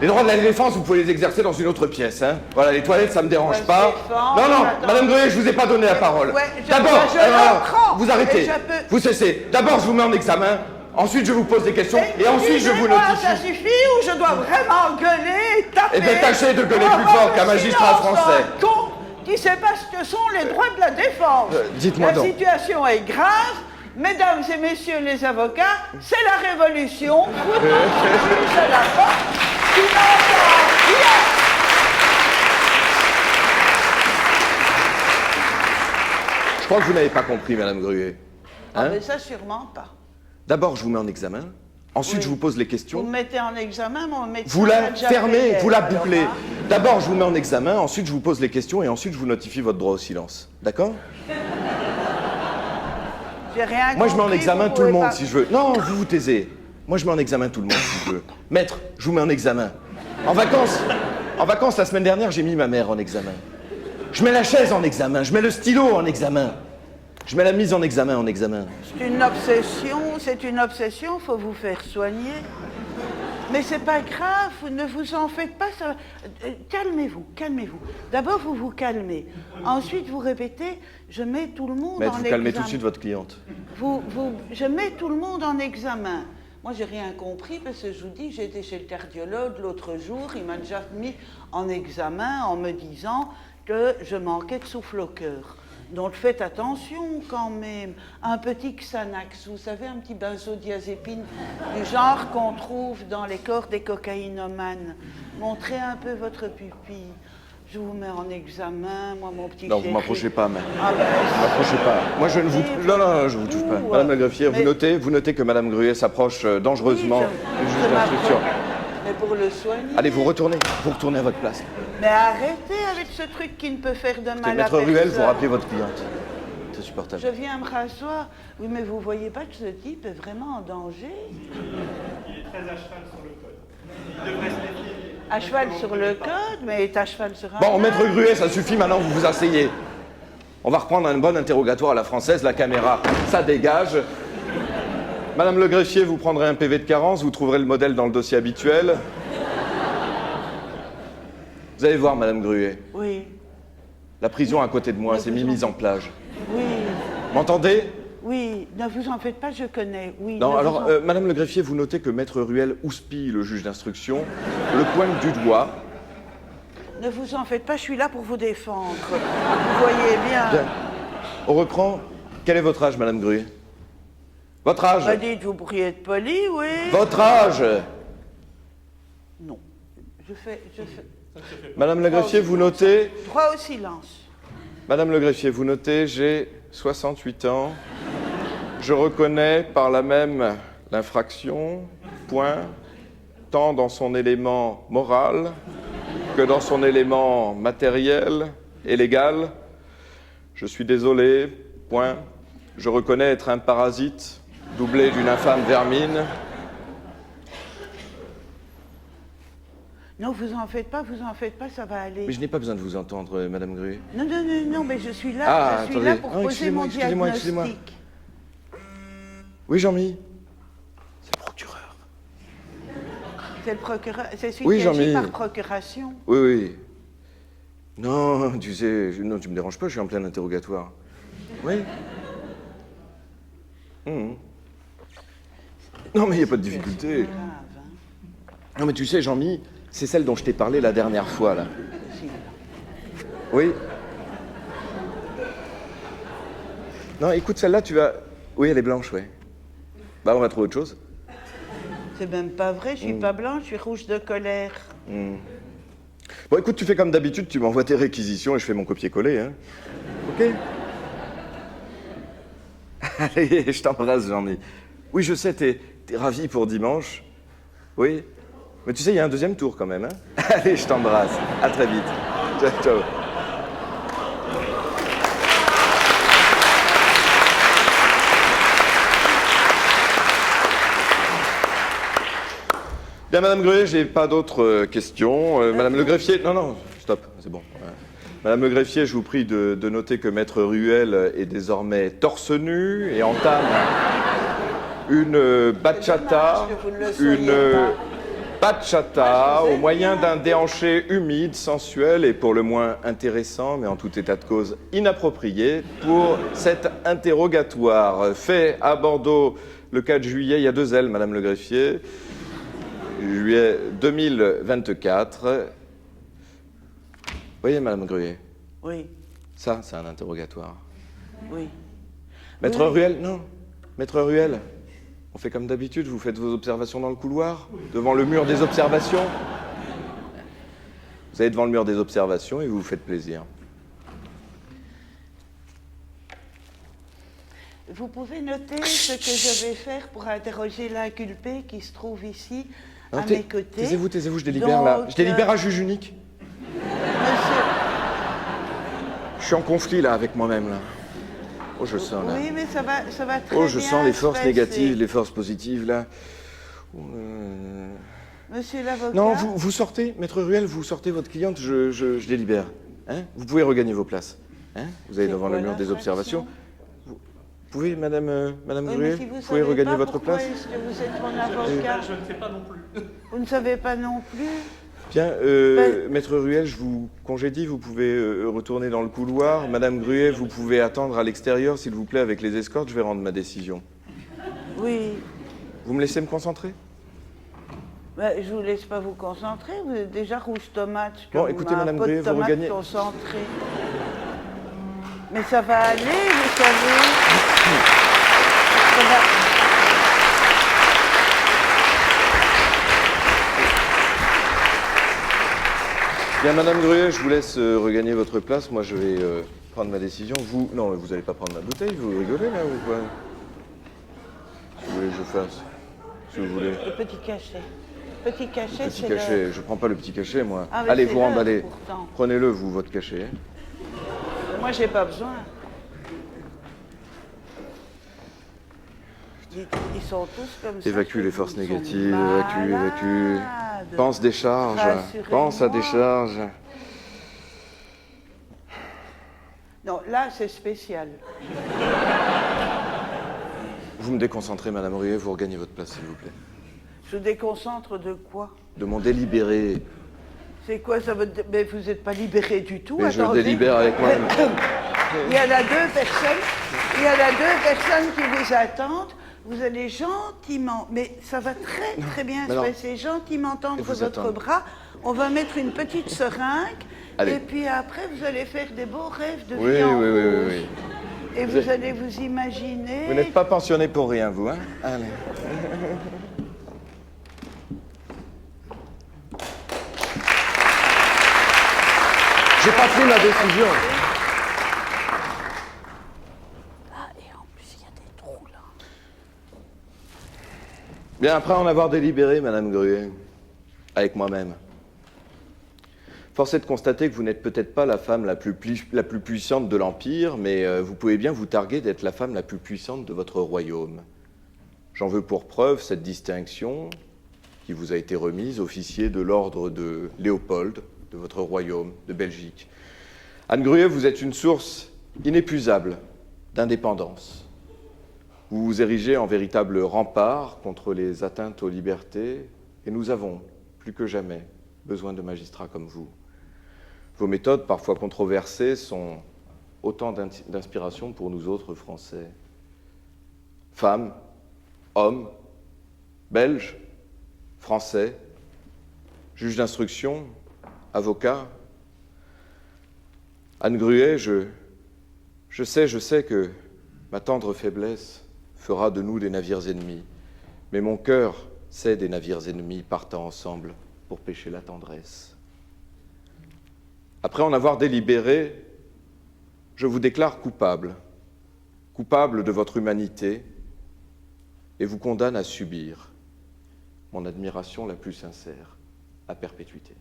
Speaker 7: Les droits de la défense, vous pouvez les exercer dans une autre pièce, hein. Voilà, les toilettes, ça me dérange pas. Non, Madame Gruet, je vous ai pas donné la parole.
Speaker 2: Ouais,
Speaker 7: D'abord,
Speaker 2: et
Speaker 7: vous arrêtez,
Speaker 2: je peux-
Speaker 7: vous cessez. D'abord, je vous mets en examen, ensuite je vous pose des questions, et ensuite je vous
Speaker 2: Excusez-moi,
Speaker 7: notifie.
Speaker 2: ça suffit ou je dois vraiment gueuler et taper?
Speaker 7: Eh bien, tâchez de gueuler
Speaker 2: Pour
Speaker 7: plus
Speaker 2: avoir
Speaker 7: fort qu'un
Speaker 2: le
Speaker 7: magistrat
Speaker 2: silence
Speaker 7: français.
Speaker 2: d'un con qui sait pas ce que sont les droits de la défense.
Speaker 7: Dites-moi
Speaker 2: La
Speaker 7: donc.
Speaker 2: situation est grave. Mesdames et messieurs les avocats, c'est la révolution. Foutons le juge à la porte, qui n'entend rien.
Speaker 7: Je crois que vous n'avez pas compris, Madame Gruet.
Speaker 2: Ah, mais ça, sûrement pas.
Speaker 7: D'abord, je vous mets en examen. Ensuite,
Speaker 2: Oui.
Speaker 7: je vous pose les
Speaker 2: Vous
Speaker 7: questions.
Speaker 2: me mettez en examen, mon médecin
Speaker 7: Vous
Speaker 2: l'a
Speaker 7: la
Speaker 2: déjà
Speaker 7: fermez,
Speaker 2: fait,
Speaker 7: vous la
Speaker 2: alors,
Speaker 7: bouclez.
Speaker 2: hein.
Speaker 7: D'abord, je vous mets en examen. Ensuite, je vous pose les questions. Et ensuite, je vous notifie votre droit au silence. D'accord?
Speaker 2: J'ai rien
Speaker 7: Moi, je mets en
Speaker 2: compris,
Speaker 7: examen
Speaker 2: vous
Speaker 7: tout le
Speaker 2: pouvez
Speaker 7: monde
Speaker 2: pas-
Speaker 7: si je veux. Non, vous vous taisez. Moi, je mets en examen tout le monde si je veux. Maître, je vous mets en examen. En vacances, la semaine dernière, j'ai mis ma mère en examen. Je mets la chaise en examen. Je mets le stylo en examen. Je mets la mise en examen.
Speaker 2: C'est une obsession, faut vous faire soigner. Mais c'est pas grave, ne vous en faites pas. Calmez-vous. D'abord, vous vous calmez. Ensuite, vous répétez, je mets tout le monde
Speaker 7: Maître,
Speaker 2: en
Speaker 7: vous
Speaker 2: examen.
Speaker 7: calmez tout de suite votre cliente.
Speaker 2: Je mets tout le monde en examen. Moi, j'ai rien compris parce que je vous dis, j'ai été chez le cardiologue l'autre jour, il m'a déjà mis en examen en me disant que je manquais de souffle au cœur. Donc faites attention quand même. Un petit Xanax, vous savez, un petit benzodiazépine du genre qu'on trouve dans les corps des cocaïnomanes. Montrez un peu votre pupille. Je vous mets en examen, moi, mon petit
Speaker 7: Non, vous
Speaker 2: chéri.
Speaker 7: m'approchez pas, mais.
Speaker 2: Ah ben,
Speaker 7: Vous m'approchez pas. Moi, je ne vous. Non, je vous touche pas. Madame la greffière,
Speaker 2: Mais-
Speaker 7: vous notez que Madame Gruet s'approche dangereusement
Speaker 2: Oui,
Speaker 7: du
Speaker 2: je
Speaker 7: juge d'instruction.
Speaker 2: m'approche. Mais pour le soigner.
Speaker 7: Allez, vous retournez à votre place.
Speaker 2: Mais arrêtez avec ce truc qui ne peut faire de mal à
Speaker 7: Maître
Speaker 2: personne.
Speaker 7: Ruel, vous rappelez votre cliente. C'est supportable.
Speaker 2: Je viens me rasseoir. Oui, mais vous voyez pas que ce type est vraiment en danger?
Speaker 6: Il est très à cheval sur le code. Il devrait se méfier.
Speaker 2: À cheval sur le code, mais est à cheval sur un...
Speaker 7: Bon,
Speaker 2: arbre.
Speaker 7: Maître Gruet, ça suffit, maintenant vous vous asseyez. On va reprendre un bon interrogatoire à la française, la caméra, ça dégage. Madame le greffier, vous prendrez un PV de carence, vous trouverez le modèle dans le dossier habituel. Vous allez voir, Madame Gruet,
Speaker 2: Oui,
Speaker 7: la prison à côté de moi, c'est mise en plage.
Speaker 2: oui,
Speaker 7: M'entendez?
Speaker 2: oui. Ne vous en faites pas, je connais. Oui.
Speaker 7: Non,
Speaker 2: ne
Speaker 7: alors,
Speaker 2: vous en-
Speaker 7: Madame le greffier, vous notez que Maître Ruel houspille le juge d'instruction, le pointe du doigt.
Speaker 2: Ne vous en faites pas, je suis là pour vous défendre. Vous voyez bien.
Speaker 7: Bien. On reprend. Quel est votre âge, Madame Gruet? Votre âge?
Speaker 2: Bah, dites, vous pourriez être poli, oui.
Speaker 7: Votre âge?
Speaker 2: Non. Je fais...
Speaker 7: Madame le greffier, vous notez.
Speaker 2: Droit au silence.
Speaker 7: Madame le greffier, vous notez, j'ai 68 ans. Je reconnais par là même l'infraction, point, tant dans son élément moral que dans son élément matériel et légal. Je suis désolé, point. Je reconnais être un parasite, doublé d'une infâme vermine.
Speaker 2: Non, vous en faites pas, ça va aller.
Speaker 7: Mais je n'ai pas besoin de vous entendre, Madame Gruet.
Speaker 2: Non, mais je suis là,
Speaker 7: Ah,
Speaker 2: je suis là
Speaker 7: attendez.
Speaker 2: pour
Speaker 7: Ah,
Speaker 2: poser mon
Speaker 7: excusez-moi.
Speaker 2: diagnostic.
Speaker 7: Oui, Jean-Mi? C'est le procureur.
Speaker 2: C'est le procureur, c'est celui
Speaker 7: Oui,
Speaker 2: qui agit
Speaker 7: Jean-Mi.
Speaker 2: par procuration.
Speaker 7: Oui. Non, tu sais, non, tu me déranges pas, je suis en plein interrogatoire. Oui. Non, mais il n'y a pas de difficulté.
Speaker 2: Grave, hein.
Speaker 7: Non, mais tu sais, Jean-Mi, c'est celle dont je t'ai parlé la dernière fois, là.
Speaker 2: Si.
Speaker 7: Oui. Non, écoute, celle-là, tu vas... Oui, elle est blanche, ouais. Bah, on va trouver autre chose.
Speaker 2: C'est même pas vrai, je suis pas blanche, je suis rouge de colère.
Speaker 7: Bon, écoute, tu fais comme d'habitude, tu m'envoies tes réquisitions et je fais mon copier-coller, hein. Ok. Allez, je t'embrasse, Jean-Mi. Oui, je sais, t'es ravi pour dimanche. Oui. Mais tu sais, il y a un deuxième tour quand même, hein. Allez, je t'embrasse. À très vite. Ciao, ciao. Bien, Madame Gruet, j'ai pas d'autres questions. Madame le greffier... Non, stop, c'est bon. Ouais. Madame le greffier, je vous prie de noter que Maître Ruel est désormais torse nu et entame une bachata,
Speaker 2: dommage que vous ne le soyez pas.
Speaker 7: au moyen d'un déhanché humide, sensuel et pour le moins intéressant, mais en tout état de cause inapproprié, pour cet interrogatoire fait à Bordeaux le 4 juillet, il y a 2 ailes, Madame le greffier, juillet 2024. Vous voyez, Madame Gruet,
Speaker 2: Oui,
Speaker 7: ça, c'est un interrogatoire.
Speaker 2: oui.
Speaker 7: Maître
Speaker 2: Oui.
Speaker 7: Ruel, non. Maître Ruel, on fait comme d'habitude, vous faites vos observations dans le couloir, devant le mur des observations. Vous allez devant le mur des observations et vous vous faites plaisir.
Speaker 2: Vous pouvez noter ce que je vais faire pour interroger l'inculpé qui se trouve ici,
Speaker 7: Non,
Speaker 2: à mes côtés.
Speaker 7: taisez-vous, je délibère là.
Speaker 2: Donc,
Speaker 7: Je délibère à juge unique.
Speaker 2: Monsieur...
Speaker 7: Je suis en conflit là avec moi-même là. Oh, je sens là.
Speaker 2: Oui, mais ça va très
Speaker 7: Oh,
Speaker 2: bien
Speaker 7: je sens les
Speaker 2: se
Speaker 7: forces
Speaker 2: passer.
Speaker 7: négatives, les forces positives là.
Speaker 2: Monsieur l'avocat.
Speaker 7: Non, vous sortez, Maître Ruel, vous sortez votre cliente, je délibère. Hein, vous pouvez regagner vos places. Hein, vous allez
Speaker 2: C'est
Speaker 7: devant
Speaker 2: quoi
Speaker 7: le mur des
Speaker 2: l'infraction?
Speaker 7: observations. Vous pouvez, Madame
Speaker 2: Oui, mais
Speaker 7: Ruel,
Speaker 2: si vous
Speaker 7: vous pouvez
Speaker 2: savez
Speaker 7: regagner
Speaker 2: pas
Speaker 7: votre
Speaker 2: pourquoi
Speaker 7: place.
Speaker 2: est-ce que vous êtes mon avocat?
Speaker 6: Je ne sais pas non plus.
Speaker 2: Vous ne savez pas non plus?
Speaker 7: Bien, Maître Ruel, je vous congédie, vous pouvez retourner dans le couloir. Madame Gruet, vous pouvez attendre à l'extérieur, s'il vous plaît, avec les escortes, je vais rendre ma décision.
Speaker 2: Oui.
Speaker 7: Vous me laissez me concentrer?
Speaker 2: Ben, je vous laisse pas vous concentrer, vous êtes déjà rouge tomate.
Speaker 7: Bon,
Speaker 2: comme
Speaker 7: écoutez,
Speaker 2: un
Speaker 7: Madame
Speaker 2: pot de
Speaker 7: Gruet, vous
Speaker 2: tomate
Speaker 7: regagnez-
Speaker 2: concentré. Mais ça va aller, vous savez. Ça va-
Speaker 7: Bien, Madame Gruet, je vous laisse regagner votre place. Moi, je vais prendre ma décision. Vous, non, vous n'allez pas prendre ma bouteille, vous rigolez là ou quoi? Si vous voulez que je fasse. Si vous voulez.
Speaker 2: Le petit cachet. Petit cachet,
Speaker 7: Petit
Speaker 2: c'est
Speaker 7: cachet, je prends pas le petit cachet, moi.
Speaker 2: Ah, mais
Speaker 7: Allez,
Speaker 2: c'est
Speaker 7: vous
Speaker 2: l'heure,
Speaker 7: remballez.
Speaker 2: pourtant.
Speaker 7: Prenez-le, vous, votre cachet.
Speaker 2: Moi, j'ai pas besoin. Ils sont tous comme ça.
Speaker 7: Évacue les forces
Speaker 2: Ils sont
Speaker 7: négatives, évacue.
Speaker 2: malades.
Speaker 7: Pense décharge.
Speaker 2: Rassurez-moi.
Speaker 7: Pense à décharge.
Speaker 2: Non, là, c'est spécial.
Speaker 7: Vous me déconcentrez, Madame Ruet, vous regagnez votre place, s'il vous plaît.
Speaker 2: Je vous déconcentre de quoi?
Speaker 7: De mon délibéré.
Speaker 2: C'est quoi ça veut dire? Mais vous n'êtes pas libéré du tout.
Speaker 7: Mais je
Speaker 2: attendez.
Speaker 7: délibère avec moi-même.
Speaker 2: Il y en a deux personnes. Il y en a deux personnes qui vous attendent. Vous allez gentiment, mais ça va très bien
Speaker 7: mais
Speaker 2: se
Speaker 7: non.
Speaker 2: passer, gentiment tendre
Speaker 7: vous
Speaker 2: votre
Speaker 7: attendre.
Speaker 2: bras. On va mettre une petite seringue.
Speaker 7: Allez.
Speaker 2: Et puis après, vous allez faire des beaux rêves de
Speaker 7: Oui,
Speaker 2: vie en
Speaker 7: oui, oui, oui,
Speaker 2: rose.
Speaker 7: oui.
Speaker 2: Et
Speaker 7: Vous
Speaker 2: vous
Speaker 7: êtes-
Speaker 2: allez vous imaginer...
Speaker 7: Vous n'êtes pas pensionné pour rien, vous, hein? Allez. J'ai pas pris ma décision.
Speaker 2: Ah, et en plus, il y a des trous là.
Speaker 7: Bien, après en avoir délibéré, Madame Gruet, avec moi-même, force est de constater que vous n'êtes peut-être pas la femme la plus puissante de l'Empire, mais vous pouvez bien vous targuer d'être la femme la plus puissante de votre royaume. J'en veux pour preuve cette distinction qui vous a été remise, officier de l'ordre de Léopold, de votre royaume, de Belgique. Anne Gruet, vous êtes une source inépuisable d'indépendance. Vous vous érigez en véritable rempart contre les atteintes aux libertés, et nous avons, plus que jamais, besoin de magistrats comme vous. Vos méthodes, parfois controversées, sont autant d'inspiration pour nous autres Français. Femmes, hommes, Belges, Français, juges d'instruction, avocats. Anne Gruet, je sais que ma tendre faiblesse fera de nous des navires ennemis, mais mon cœur sait des navires ennemis partant ensemble pour pêcher la tendresse. Après en avoir délibéré, je vous déclare coupable, coupable de votre humanité, et vous condamne à subir mon admiration la plus sincère à perpétuité.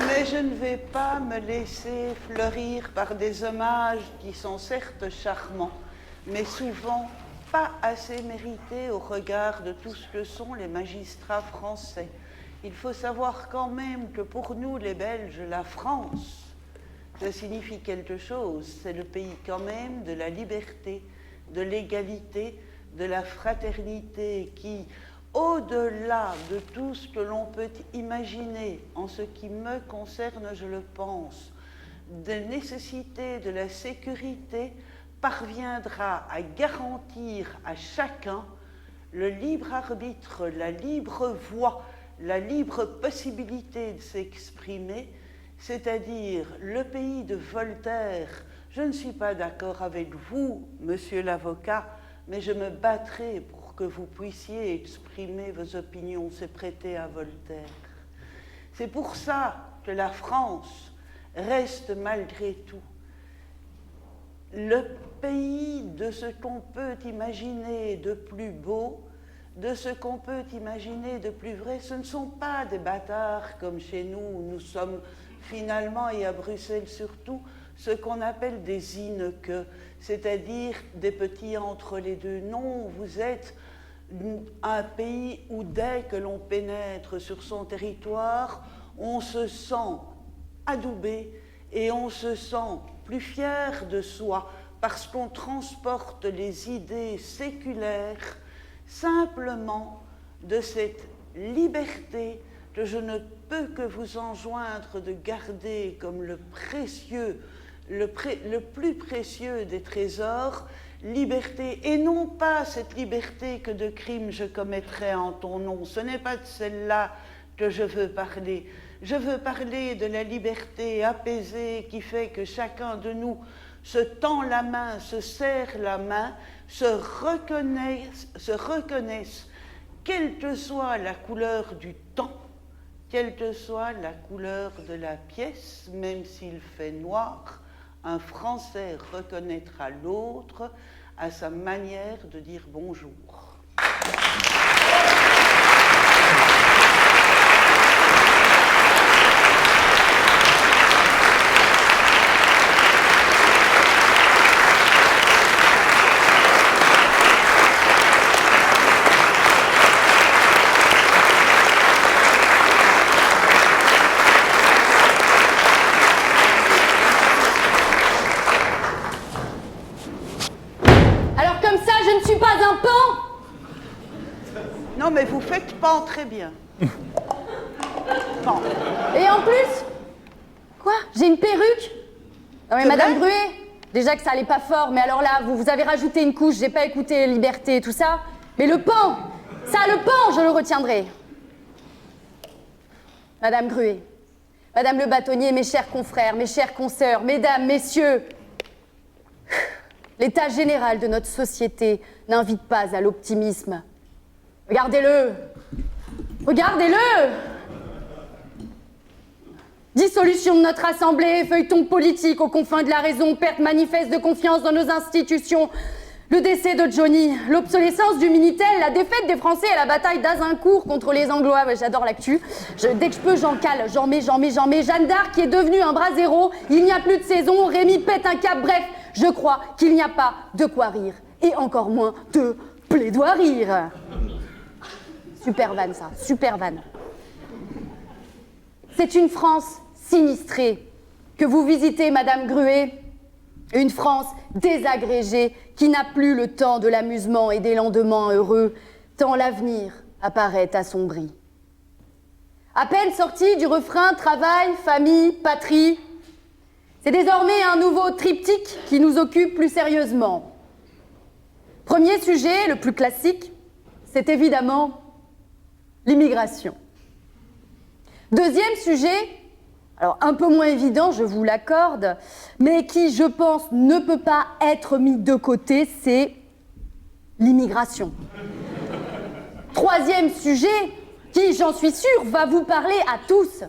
Speaker 2: Mais je ne vais pas me laisser fleurir par des hommages qui sont certes charmants, mais souvent pas assez mérités au regard de tout ce que sont les magistrats français. Il faut savoir quand même que pour nous, les Belges, la France, ça signifie quelque chose. C'est le pays quand même de la liberté, de l'égalité, de la fraternité qui, au-delà de tout ce que l'on peut imaginer, en ce qui me concerne, je le pense, des nécessités de la sécurité, parviendra à garantir à chacun le libre arbitre, la libre voix, la libre possibilité de s'exprimer, c'est-à-dire le pays de Voltaire. Je ne suis pas d'accord avec vous, monsieur l'avocat, mais je me battrai pour que vous puissiez exprimer vos opinions, c'est prêter à Voltaire. C'est pour ça que la France reste malgré tout le pays de ce qu'on peut imaginer de plus beau, de ce qu'on peut imaginer de plus vrai. Ce ne sont pas des bâtards comme chez nous, où nous sommes finalement, et à Bruxelles surtout, ce qu'on appelle des ineke, c'est-à-dire des petits entre les deux. Non, vous êtes un pays où dès que l'on pénètre sur son territoire, on se sent adoubé et on se sent plus fier de soi parce qu'on transporte les idées séculaires simplement de cette liberté que je ne peux que vous enjoindre de garder comme le précieux, le plus précieux des trésors, liberté, et non pas cette liberté que de crimes je commettrais en ton nom. Ce n'est pas de celle-là que je veux parler. Je veux parler de la liberté apaisée qui fait que chacun de nous se tend la main, se serre la main, se reconnaisse, quelle que soit la couleur du temps, quelle que soit la couleur de la pièce, même s'il fait noir, un Français reconnaîtra l'autre à sa manière de dire bonjour. Non, mais vous faites pan très bien. Pan.
Speaker 4: Et en plus, quoi? J'ai une perruque? Non mais Madame Gruet, déjà que ça allait pas fort, mais alors là, vous avez rajouté une couche, j'ai pas écouté liberté et tout ça. Mais le pan, ça, le pan, je le retiendrai. Madame Gruet, Madame le bâtonnier, mes chers confrères, mes chères consoeurs, mesdames, messieurs, l'état général de notre société n'invite pas à l'optimisme. Regardez-le! Regardez-le! Dissolution de notre assemblée, feuilleton politique aux confins de la raison, perte manifeste de confiance dans nos institutions, le décès de Johnny, l'obsolescence du Minitel, la défaite des Français à la bataille d'Azincourt contre les Anglois. Ouais, j'adore l'actu. Dès que je peux, j'en cale, j'en mets. Jeanne d'Arc qui est devenue un bras zéro, il n'y a plus de saison, Rémi pète un cap, bref, je crois qu'il n'y a pas de quoi rire, et encore moins de plaidoirie. Super vanne, ça. Super vanne. C'est une France sinistrée que vous visitez, Madame Gruet. Une France désagrégée qui n'a plus le temps de l'amusement et des lendemains heureux, tant l'avenir apparaît assombri. À peine sorti du refrain travail, famille, patrie, c'est désormais un nouveau triptyque qui nous occupe plus sérieusement. Premier sujet, le plus classique, c'est évidemment l'immigration. Deuxième sujet, alors un peu moins évident, je vous l'accorde, mais qui, je pense, ne peut pas être mis de côté, c'est l'immigration. Troisième sujet, qui, j'en suis sûre, va vous parler à tous.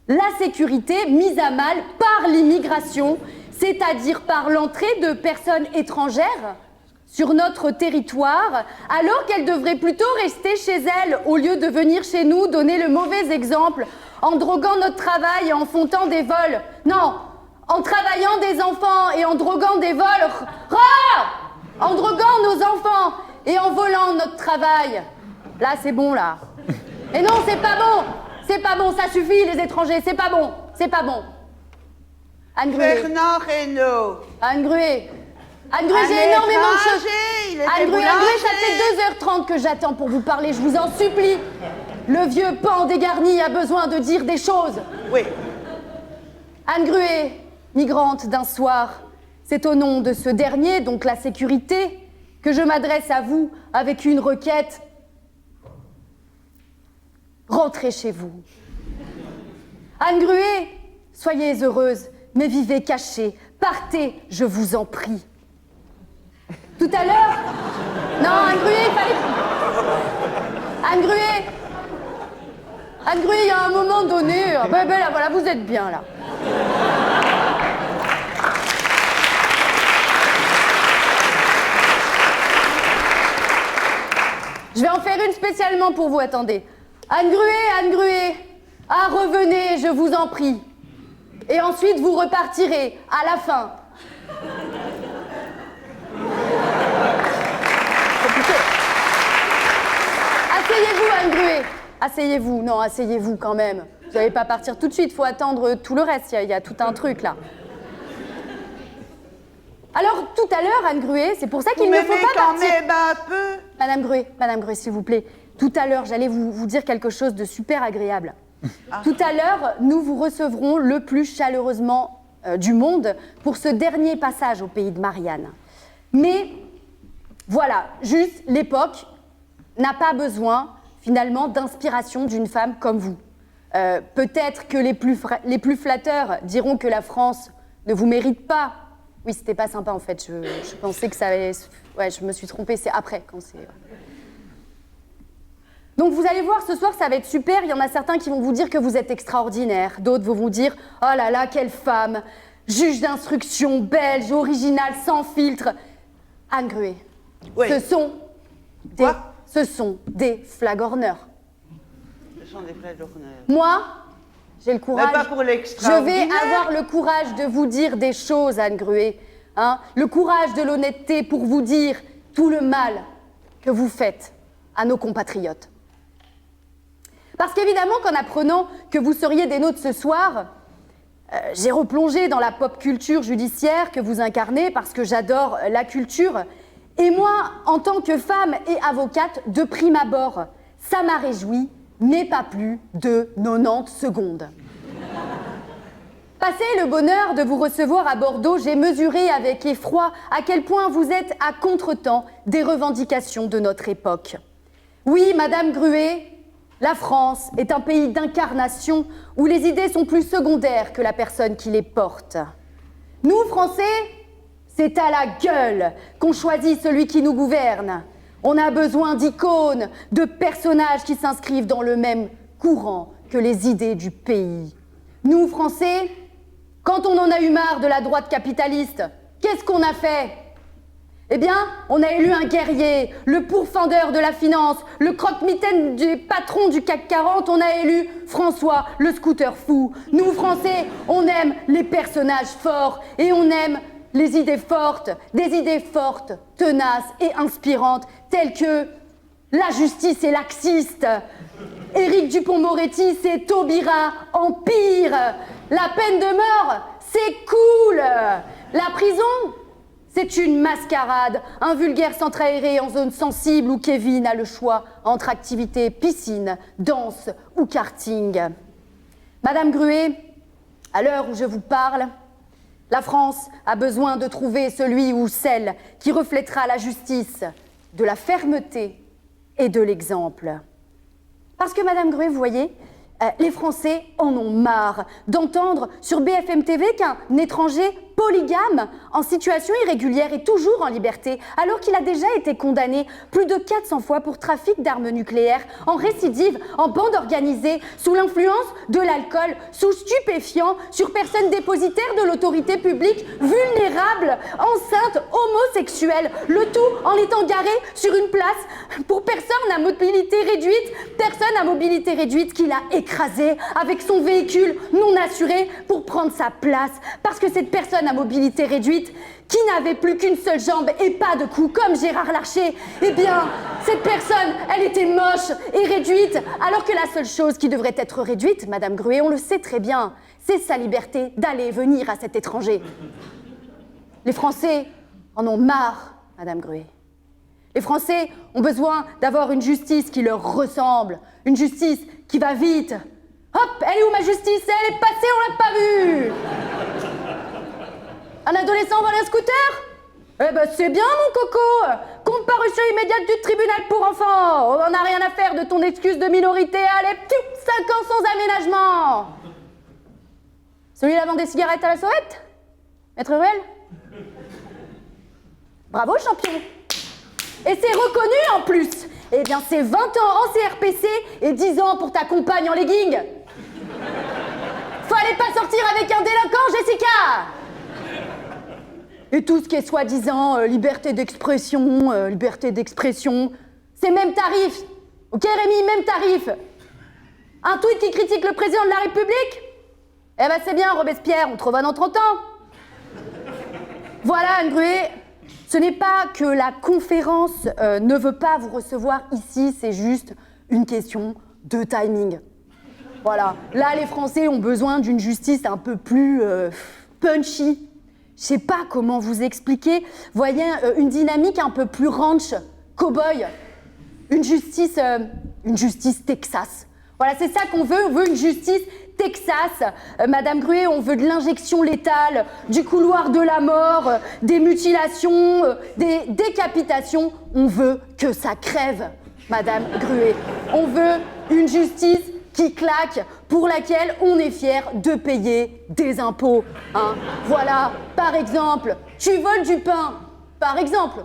Speaker 4: La sécurité mise à mal par l'immigration, c'est-à-dire par l'entrée de personnes étrangères sur notre territoire, alors qu'elles devraient plutôt rester chez elles, au lieu de venir chez nous donner le mauvais exemple, en droguant notre travail et en fondant des vols. Non, en travaillant des enfants et en droguant des vols. En droguant nos enfants et en volant notre travail. Là, c'est bon, là. Et non, c'est pas bon. C'est pas bon, ça suffit, les étrangers, c'est pas bon. C'est pas bon. Anne Gruet.
Speaker 2: Fernand Reynaud.
Speaker 4: Anne Gruet. Anne Gruet, j'ai énormément de choses. Anne Gruet, ça fait 2h30 que j'attends pour vous parler, je vous en supplie. Le vieux pan dégarni a besoin de dire des choses.
Speaker 2: Oui.
Speaker 4: Anne Gruet, migrante d'un soir, c'est au nom de ce dernier, donc la sécurité, que je m'adresse à vous avec une requête. Rentrez chez vous. Anne Gruet, soyez heureuse, mais vivez cachée. Partez, je vous en prie. Tout à l'heure... Non, Anne Gruet, il fallait... Anne Gruet, il y a un moment donné... Ben là, voilà, vous êtes bien, là. Je vais en faire une spécialement pour vous, attendez. Anne Gruet, ah, revenez, je vous en prie. Et ensuite, vous repartirez, à la fin. Asseyez-vous, Anne Gruet. Asseyez-vous, non, asseyez-vous quand même. Vous n'allez pas partir tout de suite, il faut attendre tout le reste, il y a tout un truc, là. Alors, tout à l'heure, Anne Gruet, c'est pour ça qu'il ne faut pas partir...
Speaker 2: quand même un peu.
Speaker 4: Madame Gruet, s'il vous plaît. Tout à l'heure, j'allais vous dire quelque chose de super agréable. Tout à l'heure, nous vous recevrons le plus chaleureusement du monde pour ce dernier passage au pays de Marianne. Mais, voilà, juste, l'époque n'a pas besoin, finalement, d'inspiration d'une femme comme vous. Peut-être que les plus flatteurs diront que la France ne vous mérite pas. Oui, c'était pas sympa, en fait. Je pensais que ça allait... Ouais, je me suis trompée, c'est après, quand c'est... Donc vous allez voir, ce soir, ça va être super. Il y en a certains qui vont vous dire que vous êtes extraordinaire. D'autres vont vous dire « Oh là là, quelle femme! Juge d'instruction, belge, originale, sans filtre. » Anne Gruet,
Speaker 2: Oui.
Speaker 4: ce sont des flagorneurs.
Speaker 2: Ce sont des flagorneurs.
Speaker 4: Moi, j'ai le courage...
Speaker 2: Mais pas pour
Speaker 4: Je vais
Speaker 2: l'extraordinaire.
Speaker 4: avoir le courage de vous dire des choses, Anne Gruet. Hein, le courage de l'honnêteté pour vous dire tout le mal que vous faites à nos compatriotes. Parce qu'évidemment qu'en apprenant que vous seriez des nôtres ce soir, j'ai replongé dans la pop culture judiciaire que vous incarnez parce que j'adore la culture. Et moi, en tant que femme et avocate, de prime abord, ça m'a réjoui, mais pas plus de 90 secondes. Passé le bonheur de vous recevoir à Bordeaux, j'ai mesuré avec effroi à quel point vous êtes à contretemps des revendications de notre époque. Oui, Madame Gruet, la France est un pays d'incarnation où les idées sont plus secondaires que la personne qui les porte. Nous, Français, c'est à la gueule qu'on choisit celui qui nous gouverne. On a besoin d'icônes, de personnages qui s'inscrivent dans le même courant que les idées du pays. Nous, Français, quand on en a eu marre de la droite capitaliste, qu'est-ce qu'on a fait ? Eh bien, on a élu un guerrier, le pourfendeur de la finance, le croque-mitaine des patrons du CAC 40, on a élu François, le scooter fou. Nous, Français, on aime les personnages forts et on aime les idées fortes, des idées fortes, tenaces et inspirantes, telles que la justice est laxiste, Éric Dupond-Moretti, c'est Taubira, Empire, la peine de mort, c'est cool, la prison, c'est une mascarade, un vulgaire centre aéré en zone sensible où Kevin a le choix entre activités piscine, danse ou karting. Madame Gruet, à l'heure où je vous parle, la France a besoin de trouver celui ou celle qui reflètera la justice, de la fermeté et de l'exemple. Parce que, Madame Gruet, vous voyez, les Français en ont marre d'entendre sur BFM TV qu'un étranger polygame en situation irrégulière est toujours en liberté, alors qu'il a déjà été condamné plus de 400 fois pour trafic d'armes nucléaires, en récidive, en bande organisée, sous l'influence de l'alcool, sous stupéfiants, sur personne dépositaire de l'autorité publique, vulnérable, enceinte, homosexuelle, le tout en étant garé sur une place pour personne à mobilité réduite qu'il a écrasé avec son véhicule non assuré pour prendre sa place, parce que cette personne à mobilité réduite, qui n'avait plus qu'une seule jambe et pas de cou, comme Gérard Larcher, eh bien, cette personne, elle était moche et réduite, alors que la seule chose qui devrait être réduite, Madame Gruet, on le sait très bien, c'est sa liberté d'aller et venir à cet étranger. Les Français en ont marre, Madame Gruet. Les Français ont besoin d'avoir une justice qui leur ressemble, une justice qui va vite. Hop, elle est où ma justice ? Elle est passée, on l'a pas vue. Un adolescent vole un scooter? Eh ben c'est bien mon coco. Comparution immédiate du tribunal pour enfants. On n'en a rien à faire de ton excuse de minorité. Allez, 5 ans sans aménagement. Celui-là vend des cigarettes à la sauvette? Maître Ruel? Bravo champion. Et c'est reconnu en plus. Eh bien c'est 20 ans en CRPC et 10 ans pour ta compagne en legging. Fallait pas sortir avec un délinquant, Jessica. Et tout ce qui est soi-disant liberté d'expression, c'est même tarif. Ok Rémi, même tarif. Un tweet qui critique le président de la République? Eh ben c'est bien Robespierre, on te revoit dans 30 ans. Voilà Anne Gruet, ce n'est pas que la conférence ne veut pas vous recevoir ici, c'est juste une question de timing. Voilà, là les Français ont besoin d'une justice un peu plus punchy. Je sais pas comment vous expliquer. Voyez, une dynamique un peu plus ranch, cow-boy. Une justice Texas. Voilà, c'est ça qu'on veut. On veut une justice Texas. Madame Gruet, on veut de l'injection létale, du couloir de la mort, des mutilations, des décapitations. On veut que ça crève, Madame Gruet. On veut une justice qui claque, pour laquelle on est fier de payer des impôts. Hein. Voilà, par exemple, tu voles du pain, par exemple.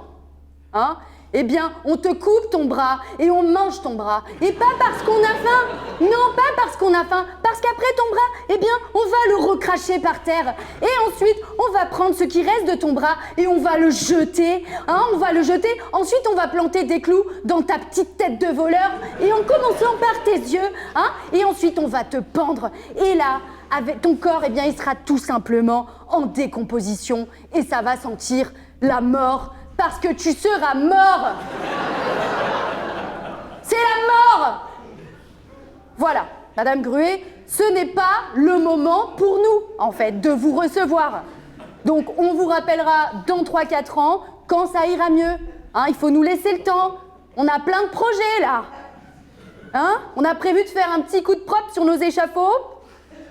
Speaker 4: Hein. Eh bien, on te coupe ton bras et on mange ton bras. Et pas parce qu'on a faim. Non, pas parce qu'on a faim. Parce qu'après ton bras, eh bien, on va le recracher par terre. Et ensuite, on va prendre ce qui reste de ton bras et on va le jeter. Hein, on va le jeter. Ensuite, on va planter des clous dans ta petite tête de voleur. Et en commençant par tes yeux. Hein, et ensuite, on va te pendre. Et là, avec ton corps, eh bien, il sera tout simplement en décomposition. Et ça va sentir la mort. Parce que tu seras mort. C'est la mort. Voilà, Madame Gruet, ce n'est pas le moment pour nous, en fait, de vous recevoir. Donc, on vous rappellera dans 3-4 ans, quand ça ira mieux. Hein, il faut nous laisser le temps. On a plein de projets, là. Hein, on a prévu de faire un petit coup de propre sur nos échafauds.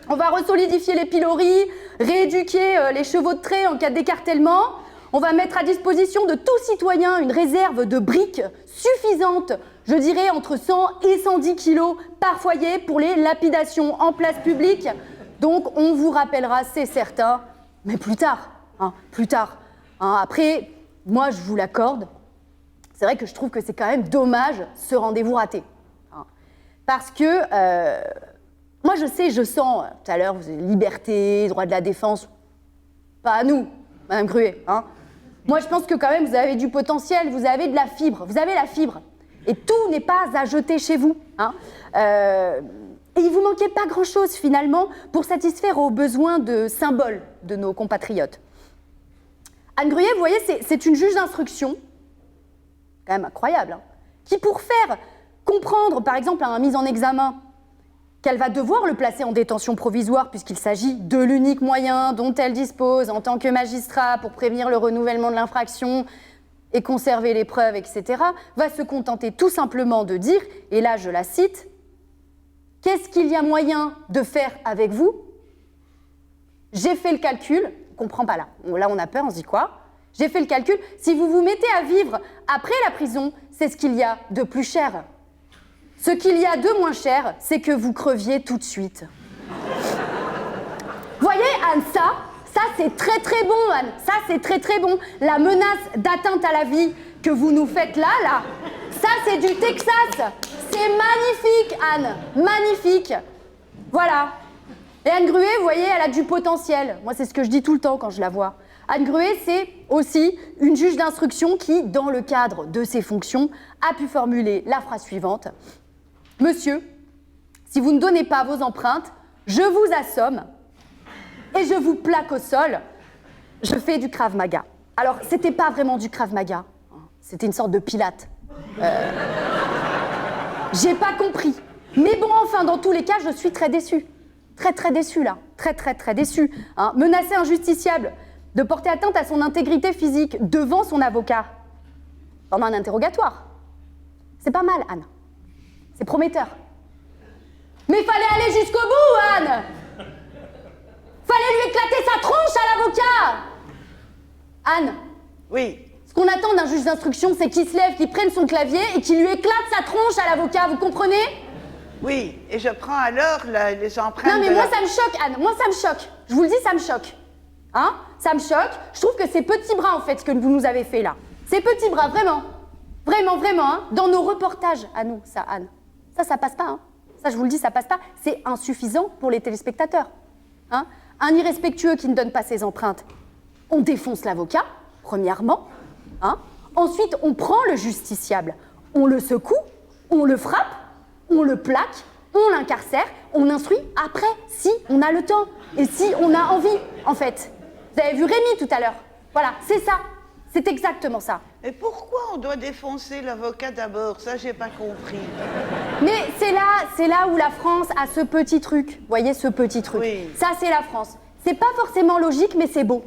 Speaker 4: On va resolidifier les piloris, rééduquer les chevaux de trait en cas d'écartèlement. On va mettre à disposition de tout citoyen une réserve de briques suffisante, je dirais entre 100 et 110 kilos par foyer pour les lapidations en place publique. Donc on vous rappellera, c'est certain, mais plus tard, hein, plus tard. Hein, après, moi je vous l'accorde, c'est vrai que je trouve que c'est quand même dommage ce rendez-vous raté. Hein, parce que, moi je sais, je sens, tout à l'heure, vous avez liberté, droit de la défense, pas à nous, Madame Gruet, hein. Moi, je pense que quand même, vous avez du potentiel, vous avez de la fibre, vous avez la fibre. Et tout n'est pas à jeter chez vous. Hein. Et il vous manquait pas grand-chose, finalement, pour satisfaire aux besoins de symboles de nos compatriotes. Anne Gruet, vous voyez, c'est une juge d'instruction, quand même incroyable, hein, qui, pour faire comprendre, par exemple, à un mis en examen, qu'elle va devoir le placer en détention provisoire puisqu'il s'agit de l'unique moyen dont elle dispose en tant que magistrat pour prévenir le renouvellement de l'infraction et conserver les preuves, etc., va se contenter tout simplement de dire, et là je la cite, « Qu'est-ce qu'il y a moyen de faire avec vous ? J'ai fait le calcul, on ne comprend pas là, là on a peur, on se dit quoi ? J'ai fait le calcul, si vous vous mettez à vivre après la prison, c'est ce qu'il y a de plus cher. » Ce qu'il y a de moins cher, c'est que vous creviez tout de suite. Voyez, Anne, ça c'est très très bon, Anne. Ça c'est très très bon. La menace d'atteinte à la vie que vous nous faites là, ça c'est du Texas. C'est magnifique, Anne. Magnifique. Voilà. Et Anne Gruet, vous voyez, elle a du potentiel. Moi, c'est ce que je dis tout le temps quand je la vois. Anne Gruet, c'est aussi une juge d'instruction qui, dans le cadre de ses fonctions, a pu formuler la phrase suivante. Monsieur, si vous ne donnez pas vos empreintes, je vous assomme et je vous plaque au sol. Je fais du Krav Maga. Alors, c'était pas vraiment du Krav Maga. C'était une sorte de Pilate. J'ai pas compris. Mais bon, enfin, dans tous les cas, je suis très déçue. Très, très déçue, là. Très, très, très déçue. Hein. Menacer un justiciable de porter atteinte à son intégrité physique devant son avocat pendant un interrogatoire. C'est pas mal, Anne. C'est prometteur. Mais fallait aller jusqu'au bout, Anne. Fallait lui éclater sa tronche à l'avocat. Anne,
Speaker 2: Oui.
Speaker 4: ce qu'on attend d'un juge d'instruction, c'est qu'il se lève, qu'il prenne son clavier et qu'il lui éclate sa tronche à l'avocat, vous comprenez?
Speaker 2: Oui, et je prends alors les empreintes.
Speaker 4: Non mais
Speaker 2: de
Speaker 4: moi
Speaker 2: la-
Speaker 4: ça me choque, Anne, moi ça me choque. Je vous le dis, ça me choque. Hein? Ça me choque. Je trouve que c'est petit bras en fait ce que vous nous avez fait là. C'est petit bras, vraiment. Vraiment, vraiment, hein. Dans nos reportages à nous, ça, Anne. Ça passe pas, hein. Ça, je vous le dis, ça passe pas. C'est insuffisant pour les téléspectateurs. Hein? Un irrespectueux qui ne donne pas ses empreintes, on défonce l'avocat, premièrement. Hein? Ensuite, on prend le justiciable, on le secoue, on le frappe, on le plaque, on l'incarcère, on instruit après, si on a le temps et si on a envie, en fait. Vous avez vu Rémi tout à l'heure. Voilà, c'est ça. C'est exactement ça.
Speaker 2: Et pourquoi on doit défoncer l'avocat d'abord? Ça, j'ai pas compris.
Speaker 4: Mais c'est là où la France a ce petit truc. Vous voyez, ce petit truc.
Speaker 2: Oui.
Speaker 4: Ça, c'est la France. C'est pas forcément logique, mais c'est beau.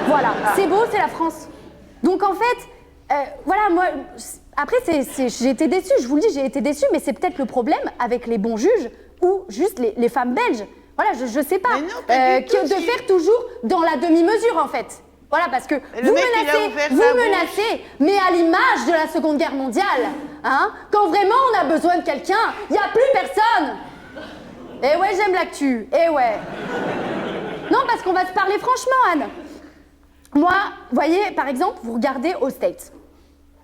Speaker 4: Voilà, c'est beau, c'est la France. Donc en fait, voilà, moi, après, j'ai été déçue, je vous le dis, j'ai été déçue, mais c'est peut-être le problème avec les bons juges ou juste les femmes belges. Voilà, je sais pas.
Speaker 2: Mais non, pas du tout,
Speaker 4: de
Speaker 2: si.
Speaker 4: faire toujours dans la demi-mesure, en fait. Voilà, parce que
Speaker 2: le
Speaker 4: vous
Speaker 2: mec, il a ouvert sa bouche.
Speaker 4: menacez, mais à l'image de la Seconde Guerre mondiale, hein, quand vraiment on a besoin de quelqu'un, il n'y a plus personne. Eh ouais, j'aime l'actu, eh ouais. Non, parce qu'on va se parler franchement, Anne. Moi, vous voyez, par exemple, vous regardez aux States,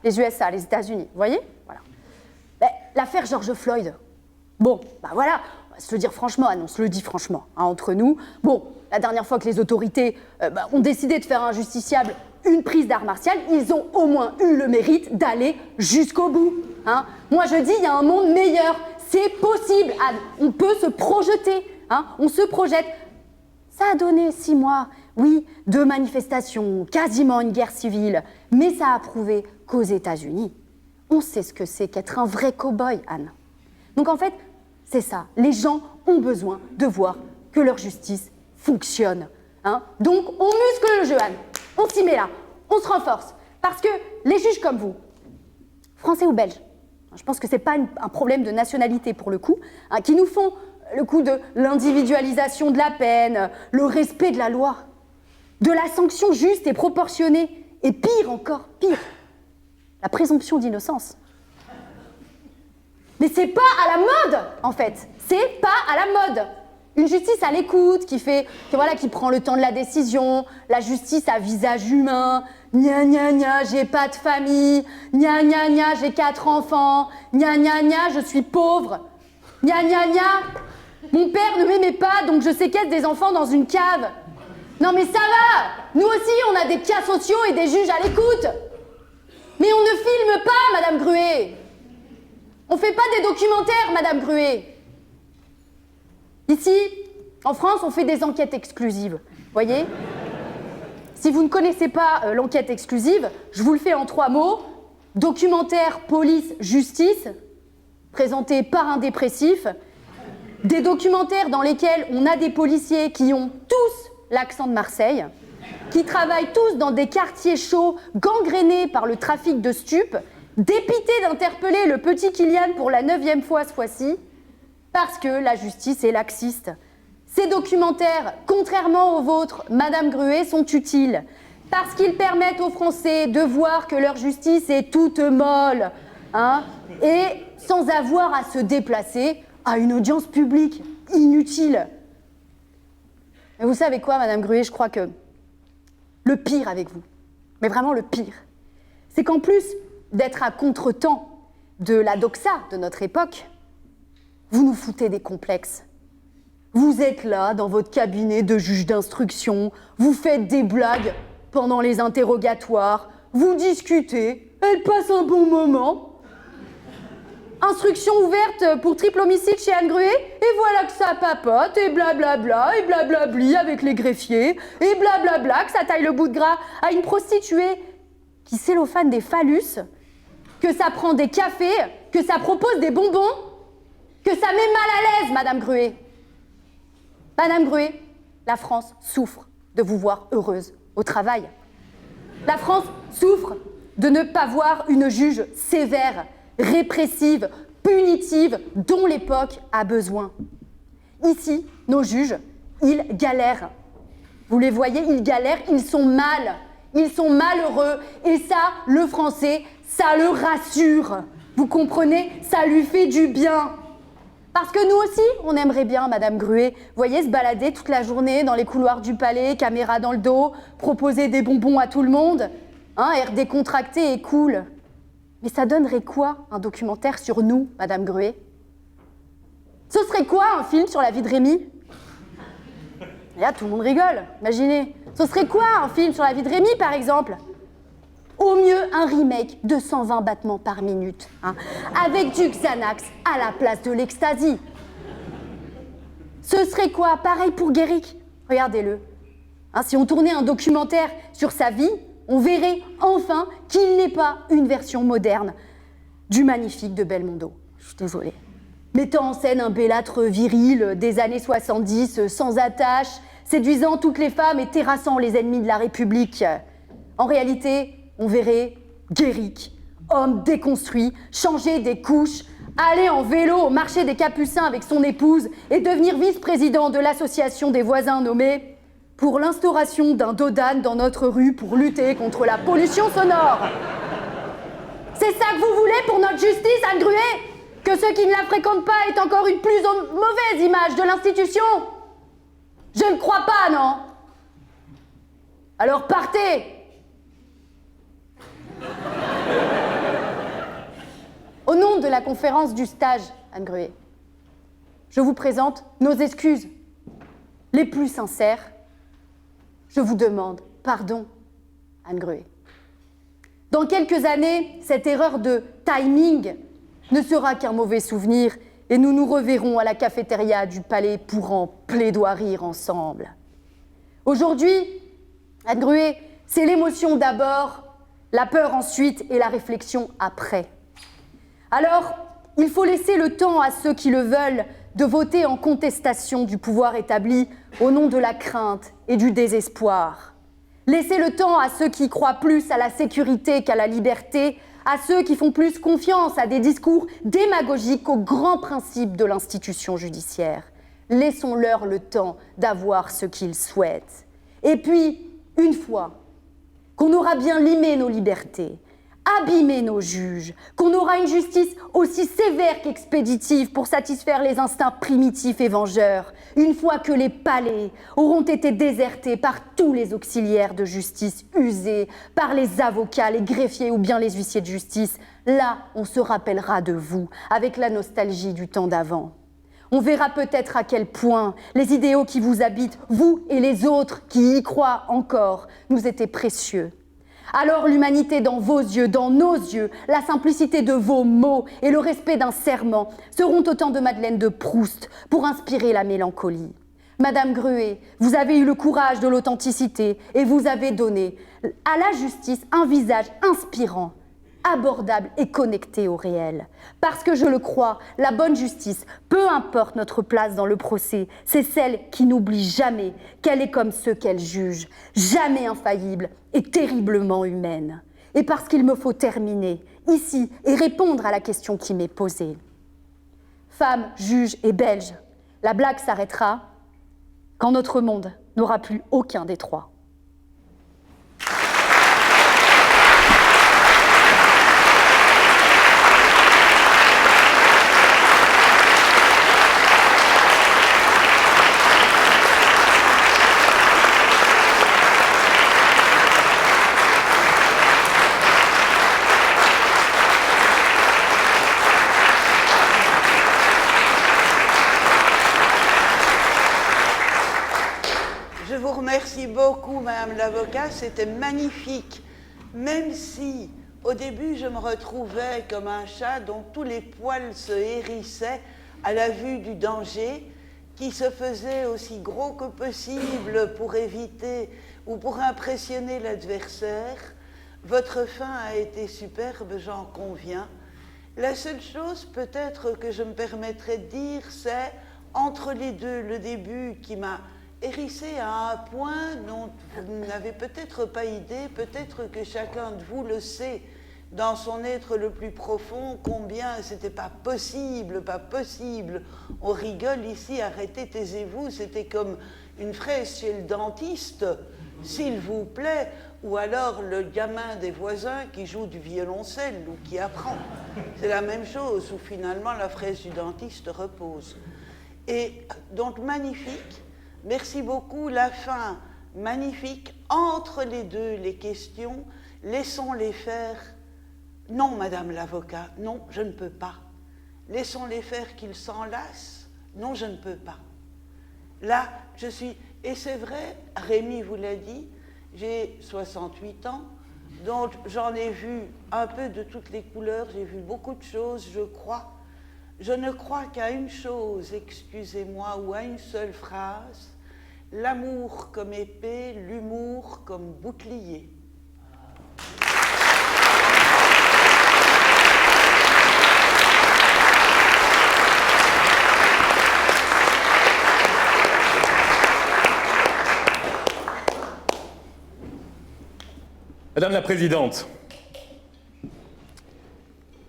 Speaker 4: les USA, les États-Unis, vous voyez, voilà. Ben, l'affaire George Floyd. Bon, bah voilà, on va se le dire franchement, Anne, on se le dit franchement, hein, entre nous. Bon, la dernière fois que les autorités ont décidé de faire un justiciable une prise d'art martial, ils ont au moins eu le mérite d'aller jusqu'au bout. Hein. Moi, je dis, il y a un monde meilleur. C'est possible, Anne. On peut se projeter. Hein. On se projette. Ça a donné 6 mois, oui, de manifestations, quasiment une guerre civile. Mais ça a prouvé qu'aux États-Unis, on sait ce que c'est qu'être un vrai cow-boy, Anne. Donc en fait, c'est ça. Les gens ont besoin de voir que leur justice fonctionne. Hein. Donc on muscle le jeu, Anne. On s'y met là. On se renforce. Parce que les juges comme vous, français ou belges, je pense que c'est pas un problème de nationalité pour le coup, hein, qui nous font le coup de l'individualisation de la peine, le respect de la loi, de la sanction juste et proportionnée, et pire encore, pire, la présomption d'innocence. Mais c'est pas à la mode, en fait. C'est pas à la mode. Une justice à l'écoute, qui prend le temps de la décision, la justice à visage humain, gna gna gna, j'ai pas de famille, gna gna gna, j'ai 4 enfants, gna gna gna, je suis pauvre, gna gna gna, mon père ne m'aimait pas, donc je séquestre des enfants dans une cave. Non mais ça va, nous aussi on a des cas sociaux et des juges à l'écoute. Mais on ne filme pas, Madame Gruet. On fait pas des documentaires, Madame Gruet. Ici, en France, on fait des enquêtes exclusives, voyez? Si vous ne connaissez pas l'enquête exclusive, je vous le fais en 3 mots. Documentaire, police, justice, présenté par un dépressif. Des documentaires dans lesquels on a des policiers qui ont tous l'accent de Marseille, qui travaillent tous dans des quartiers chauds, gangrénés par le trafic de stupes, dépités d'interpeller le petit Kylian pour la 9e fois ce fois-ci, parce que la justice est laxiste. Ces documentaires, contrairement aux vôtres, Madame Gruet, sont utiles, parce qu'ils permettent aux Français de voir que leur justice est toute molle, hein, et sans avoir à se déplacer à une audience publique inutile. Mais vous savez quoi, Madame Gruet, je crois que le pire avec vous, mais vraiment le pire, c'est qu'en plus d'être à contretemps de la doxa de notre époque, vous nous foutez des complexes. Vous êtes là, dans votre cabinet de juge d'instruction, vous faites des blagues pendant les interrogatoires, vous discutez, elle passe un bon moment. Instruction ouverte pour triple homicide chez Anne Gruet, et voilà que ça papote, et blablabla, et blablabli avec les greffiers, et blablabla, que ça taille le bout de gras à une prostituée qui cellophane des phallus, que ça prend des cafés, que ça propose des bonbons, que ça met mal à l'aise, Madame Gruet. Madame Gruet, la France souffre de vous voir heureuse au travail. La France souffre de ne pas voir une juge sévère, répressive, punitive, dont l'époque a besoin. Ici, nos juges, ils galèrent. Vous les voyez, ils galèrent, ils sont mal. Ils sont malheureux et ça, le français, ça le rassure. Vous comprenez? Ça lui fait du bien. Parce que nous aussi, on aimerait bien, Madame Gruet, voyez, se balader toute la journée dans les couloirs du palais, caméra dans le dos, proposer des bonbons à tout le monde, hein, air décontracté et cool. Mais ça donnerait quoi, un documentaire sur nous, Madame Gruet? Ce serait quoi, un film sur la vie de Rémi? Et là, tout le monde rigole, imaginez. Ce serait quoi, un film sur la vie de Rémi, par exemple? Au mieux, un remake de 120 battements par minute, hein, avec du Xanax à la place de l'ecstasy. Ce serait quoi? Pareil pour Guéric. Regardez-le. Hein, si on tournait un documentaire sur sa vie, on verrait enfin qu'il n'est pas une version moderne du magnifique de Belmondo. Je suis désolée. Mettant en scène un bellâtre viril des années 70, sans attache, séduisant toutes les femmes et terrassant les ennemis de la République. En réalité, on verrait Guéric, homme déconstruit, changer des couches, aller en vélo au marché des Capucins avec son épouse et devenir vice-président de l'association des voisins nommée pour l'instauration d'un dodane dans notre rue pour lutter contre la pollution sonore. C'est ça que vous voulez pour notre justice, Anne Gruet? Que ceux qui ne la fréquentent pas aient encore une plus mauvaise image de l'institution? Je ne crois pas, non? Alors partez! Au nom de la conférence du stage, Anne Gruet, je vous présente nos excuses les plus sincères. Je vous demande pardon, Anne Gruet. Dans quelques années, cette erreur de timing ne sera qu'un mauvais souvenir et nous nous reverrons à la cafétéria du palais pour en plaidoirir ensemble. Aujourd'hui, Anne Gruet, c'est l'émotion d'abord, la peur ensuite et la réflexion après. Alors, il faut laisser le temps à ceux qui le veulent de voter en contestation du pouvoir établi au nom de la crainte et du désespoir. Laissez le temps à ceux qui croient plus à la sécurité qu'à la liberté, à ceux qui font plus confiance à des discours démagogiques qu'aux grands principes de l'institution judiciaire. Laissons-leur le temps d'avoir ce qu'ils souhaitent. Et puis, une fois qu'on aura bien limé nos libertés, abîmé nos juges, qu'on aura une justice aussi sévère qu'expéditive pour satisfaire les instincts primitifs et vengeurs, une fois que les palais auront été désertés par tous les auxiliaires de justice usés, par les avocats, les greffiers ou bien les huissiers de justice, là, on se rappellera de vous, avec la nostalgie du temps d'avant. On verra peut-être à quel point les idéaux qui vous habitent, vous et les autres qui y croient encore, nous étaient précieux. Alors l'humanité dans vos yeux, dans nos yeux, la simplicité de vos mots et le respect d'un serment seront autant de Madeleine de Proust pour inspirer la mélancolie. Madame Gruet, vous avez eu le courage de l'authenticité et vous avez donné à la justice un visage inspirant, abordable et connecté au réel. Parce que je le crois, la bonne justice, peu importe notre place dans le procès, c'est celle qui n'oublie jamais qu'elle est comme ceux qu'elle juge, jamais infaillible et terriblement humaine. Et parce qu'il me faut terminer ici et répondre à la question qui m'est posée. Femmes, juges et Belges, la blague s'arrêtera quand notre monde n'aura plus aucun des trois.
Speaker 2: Merci beaucoup, Madame l'avocat, c'était magnifique. Même si, au début, je me retrouvais comme un chat dont tous les poils se hérissaient à la vue du danger, qui se faisait aussi gros que possible pour éviter ou pour impressionner l'adversaire. Votre fin a été superbe, j'en conviens. La seule chose, peut-être, que je me permettrais de dire, c'est, entre les deux, le début qui m'a hérissé à un point dont vous n'avez peut-être pas idée, peut-être que chacun de vous le sait dans son être le plus profond, combien c'était pas possible, pas possible. On rigole ici, arrêtez, taisez-vous, c'était comme une fraise chez le dentiste. s'il vous plaît, ou alors le gamin des voisins qui joue du violoncelle ou qui apprend. C'est la même chose, où finalement la fraise du dentiste repose. Et donc magnifique, merci beaucoup, la fin magnifique, entre les deux les questions, laissons-les faire. Non, madame l'avocat, non, je ne peux pas. Laissons-les faire qu'ils s'enlacent. Non, je ne peux pas. Là, je suis... Et c'est vrai, Rémi vous l'a dit, j'ai 68 ans, donc j'en ai vu un peu de toutes les couleurs, j'ai vu beaucoup de choses, je crois. Je ne crois qu'à une chose, excusez-moi, ou à une seule phrase, l'amour comme épée, l'humour comme bouclier.
Speaker 3: Madame la Présidente,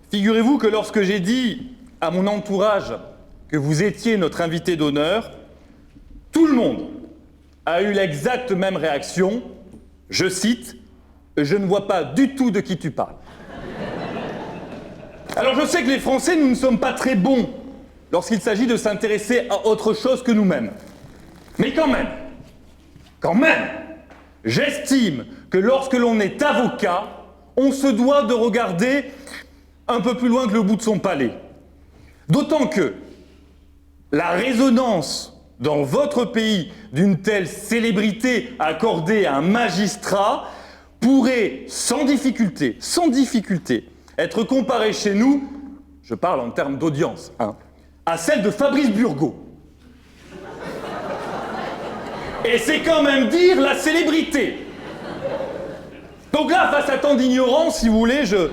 Speaker 3: figurez-vous que lorsque j'ai dit à mon entourage que vous étiez notre invité d'honneur, tout le monde a eu l'exacte même réaction. Je cite, « Je ne vois pas du tout de qui tu parles ». Alors je sais que les Français, nous ne sommes pas très bons lorsqu'il s'agit de s'intéresser à autre chose que nous-mêmes. Mais quand même, j'estime que lorsque l'on est avocat, on se doit de regarder un peu plus loin que le bout de son palais. D'autant que la résonance dans votre pays d'une telle célébrité accordée à un magistrat pourrait sans difficulté, être comparée chez nous, je parle en termes d'audience, à celle de Fabrice Burgot. Et c'est quand même dire la célébrité. Donc là, face à tant d'ignorance, si vous voulez, je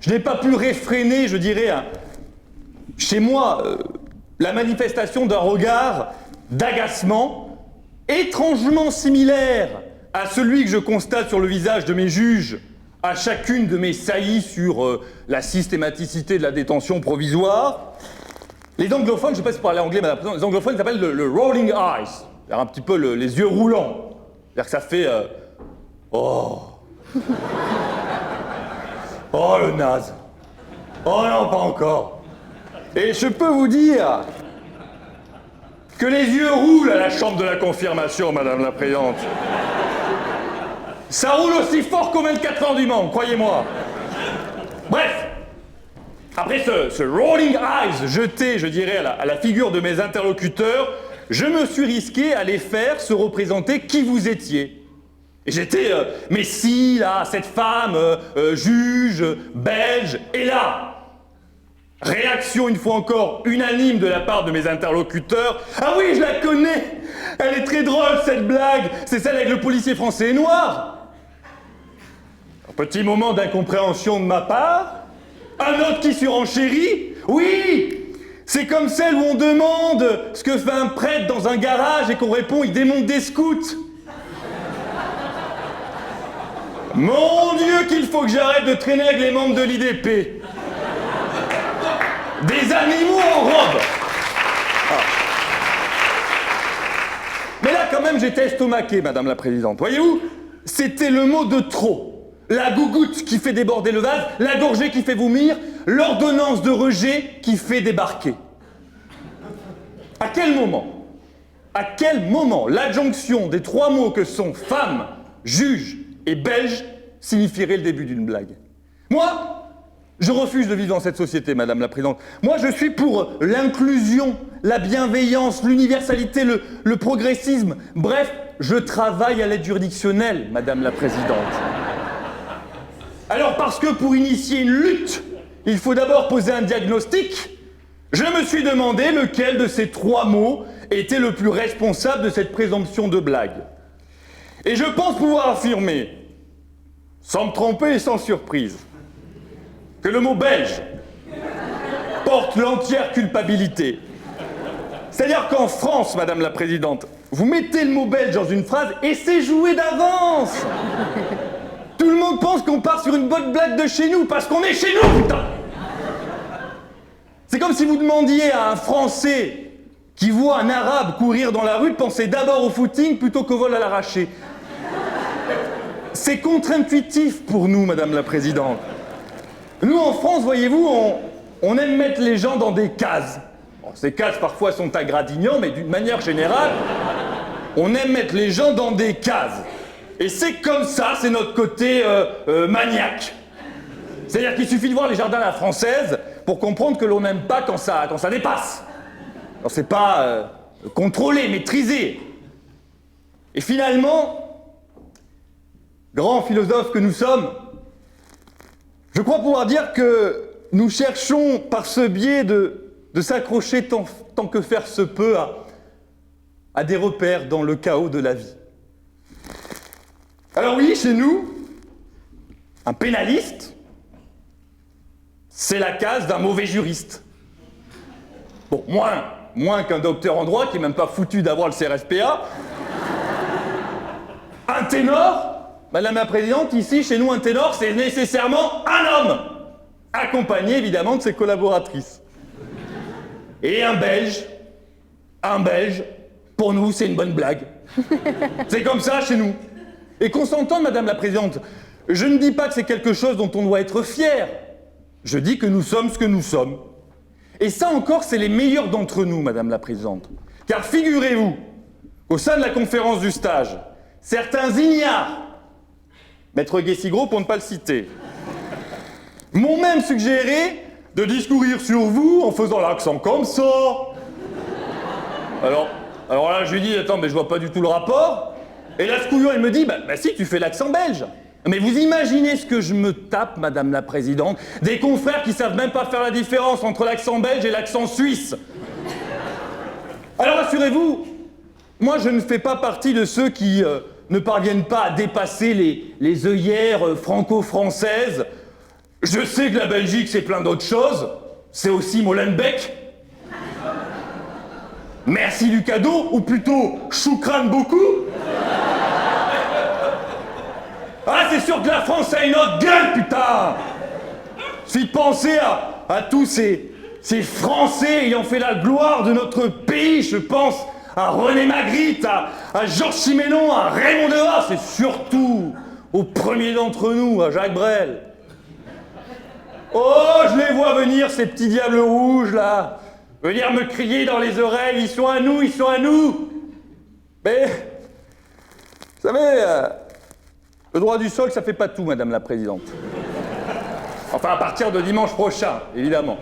Speaker 3: n'ai pas pu réfréner, je dirais, chez moi, la manifestation d'un regard d'agacement étrangement similaire à celui que je constate sur le visage de mes juges à chacune de mes saillies sur la systématicité de la détention provisoire. Les anglophones, je ne sais pas si vous parlez anglais, madame la présidente, les anglophones s'appellent le rolling eyes, c'est-à-dire un petit peu les yeux roulants. C'est-à-dire que ça fait oh. Oh le naze. Oh non, pas encore. Et je peux vous dire que les yeux roulent à la chambre de la confirmation, madame la présidente. Ça roule aussi fort qu'au 24 heures du Mans, croyez-moi. Bref, après ce rolling eyes jeté, je dirais, à la figure de mes interlocuteurs, je me suis risqué à les faire se représenter qui vous étiez. Et j'étais, mais si, là, cette femme, juge, belge, et là, réaction une fois encore unanime de la part de mes interlocuteurs. Ah oui, je la connais, elle est très drôle cette blague, c'est celle avec le policier français et noir. Un petit moment d'incompréhension de ma part, un autre qui surenchérit. Oui, c'est comme celle où on demande ce que fait un prêtre dans un garage et qu'on répond il démonte des scouts. Mon Dieu, qu'il faut que j'arrête de traîner avec les membres de l'IDP. Des animaux en robe. Mais là, quand même, j'étais estomaqué, madame la présidente. Voyez-vous, c'était le mot de trop. La gougoute qui fait déborder le vase, la gorgée qui fait vomir, l'ordonnance de rejet qui fait débarquer. À quel moment l'adjonction des trois mots que sont femme, juge et belge signifierait le début d'une blague? Moi, je refuse de vivre dans cette société, madame la présidente. Moi, je suis pour l'inclusion, la bienveillance, l'universalité, le progressisme. Bref, je travaille à l'aide juridictionnelle, madame la présidente. Alors, parce que pour initier une lutte, il faut d'abord poser un diagnostic, je me suis demandé lequel de ces trois mots était le plus responsable de cette présomption de blague. Et je pense pouvoir affirmer, sans me tromper et sans surprise, que le mot belge porte l'entière culpabilité. C'est-à-dire qu'en France, madame la présidente, vous mettez le mot belge dans une phrase et c'est joué d'avance. Tout le monde pense qu'on part sur une bonne blague de chez nous, parce qu'on est chez nous, putain. C'est comme si vous demandiez à un Français qui voit un Arabe courir dans la rue de penser d'abord au footing plutôt qu'au vol à l'arraché. c'est contre-intuitif pour nous, Madame la Présidente. Nous, en France, voyez-vous, on aime mettre les gens dans des cases. Bon, ces cases, parfois, sont à Gradignan, mais d'une manière générale, on aime mettre les gens dans des cases. Et c'est comme ça, c'est notre côté maniaque. C'est-à-dire qu'il suffit de voir les jardins à la française pour comprendre que l'on n'aime pas quand ça dépasse. Alors c'est pas contrôlé, maîtrisé. Et finalement, grands philosophes que nous sommes, je crois pouvoir dire que nous cherchons par ce biais de s'accrocher tant que faire se peut à des repères dans le chaos de la vie. Alors oui, chez nous, un pénaliste, c'est la case d'un mauvais juriste. Bon, moins qu'un docteur en droit qui n'est même pas foutu d'avoir le CRFPA. Un ténor, Madame la Présidente, ici, chez nous, un ténor, c'est nécessairement un homme, accompagné évidemment de ses collaboratrices. Et un Belge, pour nous, c'est une bonne blague. C'est comme ça chez nous. Et qu'on s'entende, Madame la Présidente, je ne dis pas que c'est quelque chose dont on doit être fier. Je dis que nous sommes ce que nous sommes. Et ça encore, c'est les meilleurs d'entre nous, Madame la Présidente. Car figurez-vous qu'au sein de la conférence du stage, certains ignares, Maître Guessigro pour ne pas le citer, m'ont même suggéré de discourir sur vous en faisant l'accent comme ça. Alors là, je lui dis, attends, mais je vois pas du tout le rapport. Et là, ce couillon, il me dit, bah si, tu fais l'accent belge. Mais vous imaginez ce que je me tape, Madame la Présidente, des confrères qui savent même pas faire la différence entre l'accent belge et l'accent suisse. Alors rassurez-vous, moi je ne fais pas partie de ceux qui ne parviennent pas à dépasser les œillères franco-françaises. Je sais que la Belgique c'est plein d'autres choses, c'est aussi Molenbeek. Merci du cadeau, ou plutôt choukran beaucoup. Ah, c'est sûr que la France a une autre gueule, putain! Suffit de penser à tous ces Français ayant fait la gloire de notre pays, je pense à René Magritte, à Georges Simenon, à Raymond Devos, et surtout au premier d'entre nous, à Jacques Brel. Oh, je les vois venir, ces petits diables rouges, là, venir me crier dans les oreilles, ils sont à nous, ils sont à nous! Mais, vous savez... le droit du sol, ça fait pas tout, Madame la Présidente. Enfin, à partir de dimanche prochain, évidemment.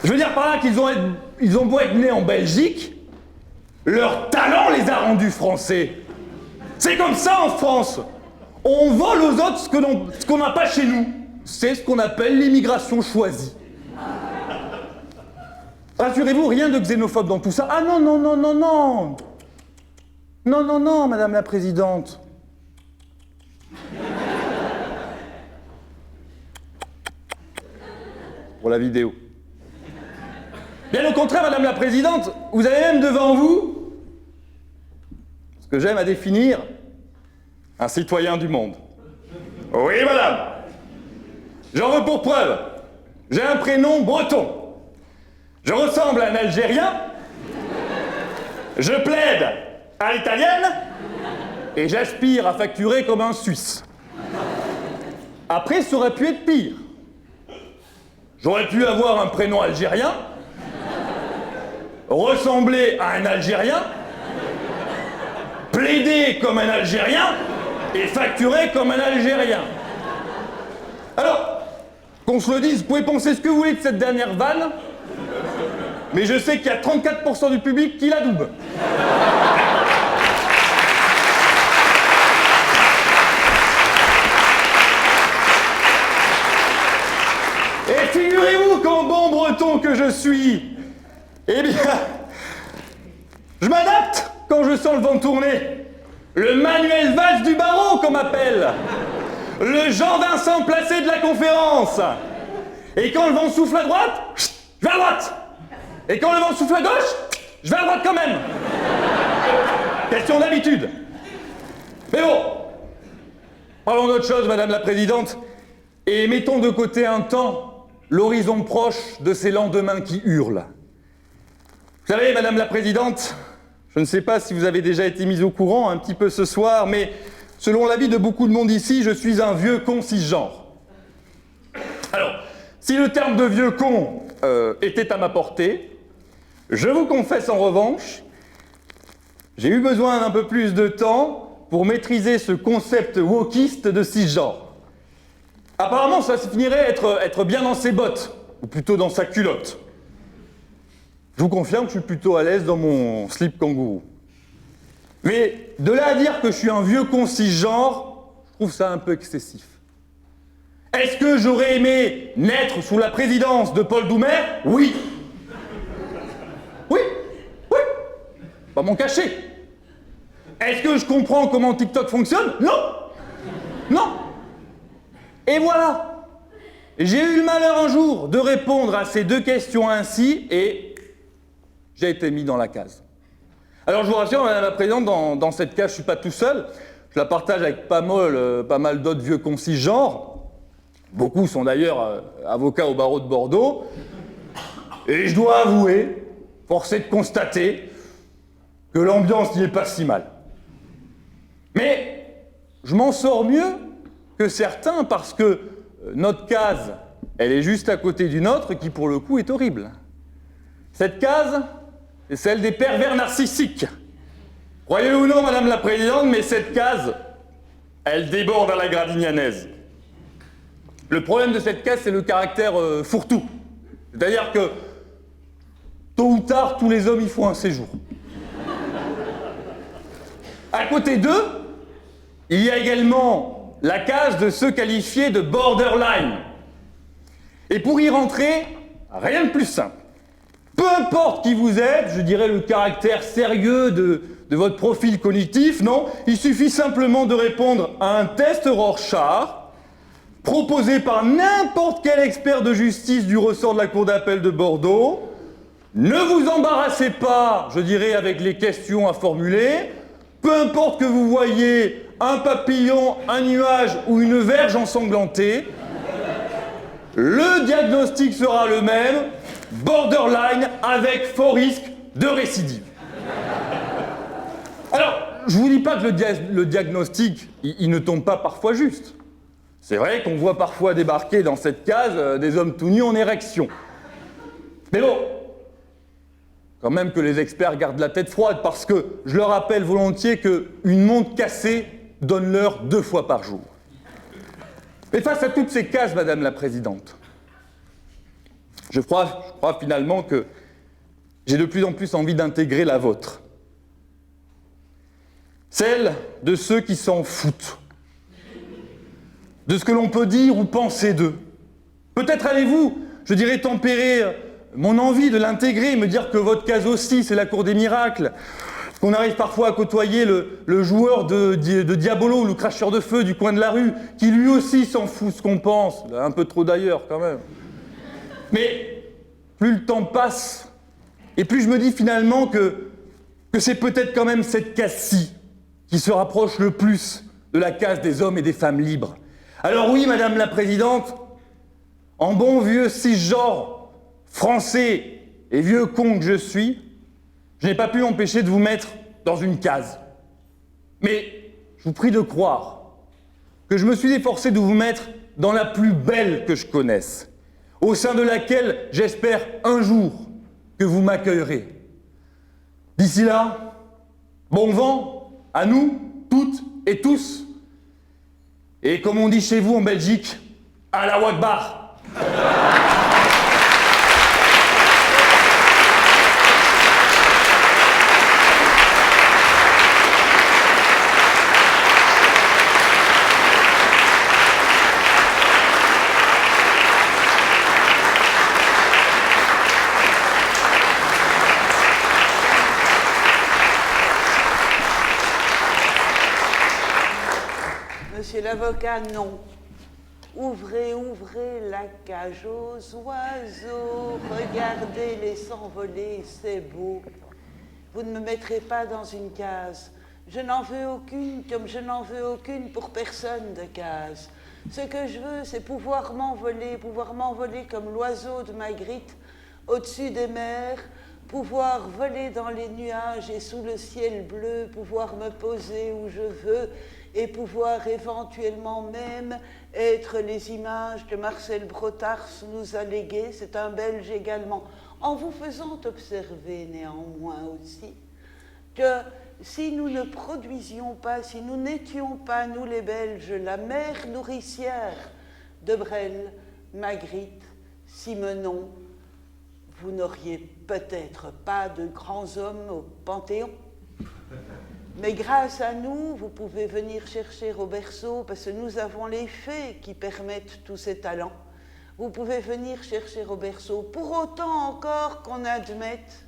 Speaker 3: Je veux dire par là qu'ils ont beau être nés en Belgique, leur talent les a rendus français. C'est comme ça en France. On vole aux autres ce qu'on n'a pas chez nous. C'est ce qu'on appelle l'immigration choisie. Rassurez-vous, rien de xénophobe dans tout ça. Ah non, non, non, non, non. Non, non, non, Madame la Présidente. Pour la vidéo. Bien au contraire, Madame la Présidente, vous avez même devant vous ce que j'aime à définir un citoyen du monde. Oui, Madame. J'en veux pour preuve. J'ai un prénom breton. Je ressemble à un Algérien. Je plaide à l'italienne. Et j'aspire à facturer comme un Suisse. Après, ça aurait pu être pire. J'aurais pu avoir un prénom algérien, ressembler à un Algérien, plaider comme un Algérien et facturer comme un Algérien. Alors, qu'on se le dise, vous pouvez penser ce que vous voulez de cette dernière vanne, mais je sais qu'il y a 34% du public qui la double. Et figurez-vous qu'en bon breton que je suis, eh bien, je m'adapte quand je sens le vent tourner. Le Manuel Valls du barreau, qu'on m'appelle. Le Jean-Vincent Placé de la conférence. Et quand le vent souffle à droite, je vais à droite. Et quand le vent souffle à gauche, je vais à droite quand même. Question d'habitude. Mais bon, parlons d'autre chose, Madame la Présidente, et mettons de côté un temps l'horizon proche de ces lendemains qui hurlent. Vous savez, Madame la Présidente, je ne sais pas si vous avez déjà été mise au courant un petit peu ce soir, mais selon l'avis de beaucoup de monde ici, je suis un vieux con cisgenre. Alors, si le terme de vieux con était à ma portée, je vous confesse en revanche, j'ai eu besoin d'un peu plus de temps pour maîtriser ce concept wokiste de cisgenre. Apparemment, ça finirait être bien dans ses bottes, ou plutôt dans sa culotte. Je vous confirme que je suis plutôt à l'aise dans mon slip kangourou. Mais de là à dire que je suis un vieux con cisgenre, je trouve ça un peu excessif. Est-ce que j'aurais aimé naître sous la présidence de Paul Doumer? Oui. Oui. Oui. Pas m'en cacher. Est-ce que je comprends comment TikTok fonctionne? Non. Non. Et voilà. J'ai eu le malheur un jour de répondre à ces deux questions ainsi et j'ai été mis dans la case. Alors je vous rassure, Madame la Présidente, dans cette case, je ne suis pas tout seul. Je la partage avec pas mal d'autres vieux cons cisgenres. Beaucoup sont d'ailleurs avocats au barreau de Bordeaux. Et je dois avouer, force est de constater, que l'ambiance n'y est pas si mal. Mais je m'en sors mieux que certains parce que notre case, elle est juste à côté d'une autre qui pour le coup est horrible. Cette case, c'est celle des pervers narcissiques. Croyez-le ou non, Madame la Présidente, mais cette case, elle déborde à la Gradignanaise. Le problème de cette case, c'est le caractère fourre-tout. C'est-à-dire que, tôt ou tard, tous les hommes y font un séjour. À côté d'eux, il y a également la case de ceux qualifiés de borderline. Et pour y rentrer, rien de plus simple. Peu importe qui vous êtes, je dirais le caractère sérieux de votre profil cognitif, non, il suffit simplement de répondre à un test Rorschach proposé par n'importe quel expert de justice du ressort de la Cour d'appel de Bordeaux. Ne vous embarrassez pas, je dirais, avec les questions à formuler. Peu importe que vous voyez un papillon, un nuage ou une verge ensanglantée, le diagnostic sera le même, borderline avec fort risque de récidive. Alors, je vous dis pas que le diagnostic, il ne tombe pas parfois juste. C'est vrai qu'on voit parfois débarquer dans cette case des hommes tout nus en érection. Mais bon, quand même que les experts gardent la tête froide parce que je leur rappelle volontiers qu'une montre cassée donne l'heure 2 fois par jour. Mais face à toutes ces cases, Madame la Présidente, je crois finalement que j'ai de plus en plus envie d'intégrer la vôtre. Celle de ceux qui s'en foutent. De ce que l'on peut dire ou penser d'eux. Peut-être allez-vous, je dirais, tempérer mon envie de l'intégrer, me dire que votre case aussi, c'est la cour des miracles, qu'on arrive parfois à côtoyer le joueur de Diabolo, le cracheur de feu du coin de la rue, qui lui aussi s'en fout ce qu'on pense, un peu trop d'ailleurs quand même. Mais plus le temps passe, et plus je me dis finalement que c'est peut-être quand même cette case-ci qui se rapproche le plus de la case des hommes et des femmes libres. Alors oui, Madame la Présidente, en bon vieux cisgenre français et vieux con que je suis, je n'ai pas pu m'empêcher de vous mettre dans une case. Mais je vous prie de croire que je me suis efforcé de vous mettre dans la plus belle que je connaisse, au sein de laquelle j'espère un jour que vous m'accueillerez. D'ici là, bon vent à nous, toutes et tous. Et comme on dit chez vous en Belgique, Allah Akbar.
Speaker 2: Monsieur l'avocat, non. Ouvrez, ouvrez la cage aux oiseaux, regardez-les s'envoler, c'est beau. Vous ne me mettrez pas dans une case. Je n'en veux aucune, comme je n'en veux aucune pour personne de case. Ce que je veux, c'est pouvoir m'envoler comme l'oiseau de Magritte, au-dessus des mers, pouvoir voler dans les nuages et sous le ciel bleu, pouvoir me poser où je veux et pouvoir éventuellement même être les images que Marcel Brotars nous a léguées, c'est un Belge également, en vous faisant observer néanmoins aussi que si nous ne produisions pas, si nous n'étions pas, nous les Belges, la mère nourricière de Brel, Magritte, Simenon, vous n'auriez peut-être pas de grands hommes au Panthéon. Mais grâce à nous, vous pouvez venir chercher au berceau, parce que nous avons les fées qui permettent tous ces talents. Vous pouvez venir chercher au berceau, pour autant encore qu'on admette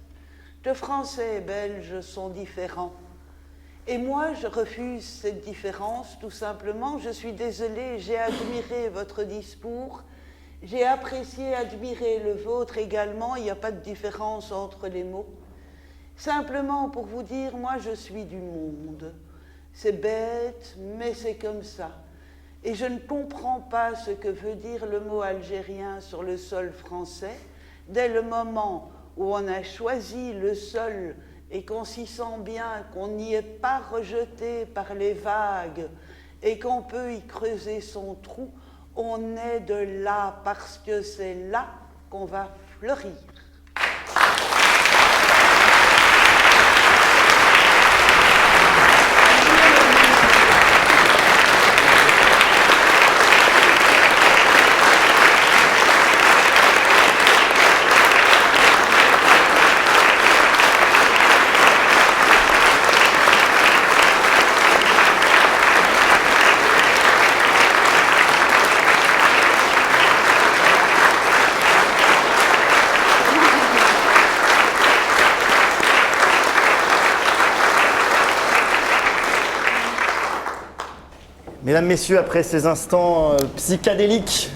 Speaker 2: que Français et Belges sont différents. Et moi, je refuse cette différence, tout simplement. Je suis désolée, j'ai admiré votre discours, j'ai apprécié, admiré le vôtre également, il n'y a pas de différence entre les mots. Simplement pour vous dire, moi je suis du monde. C'est bête, mais c'est comme ça. Et je ne comprends pas ce que veut dire le mot algérien sur le sol français. Dès le moment où on a choisi le sol et qu'on s'y sent bien, qu'on n'y est pas rejeté par les vagues et qu'on peut y creuser son trou, on est de là parce que c'est là qu'on va fleurir.
Speaker 1: Mesdames, Messieurs, après ces instants psychédéliques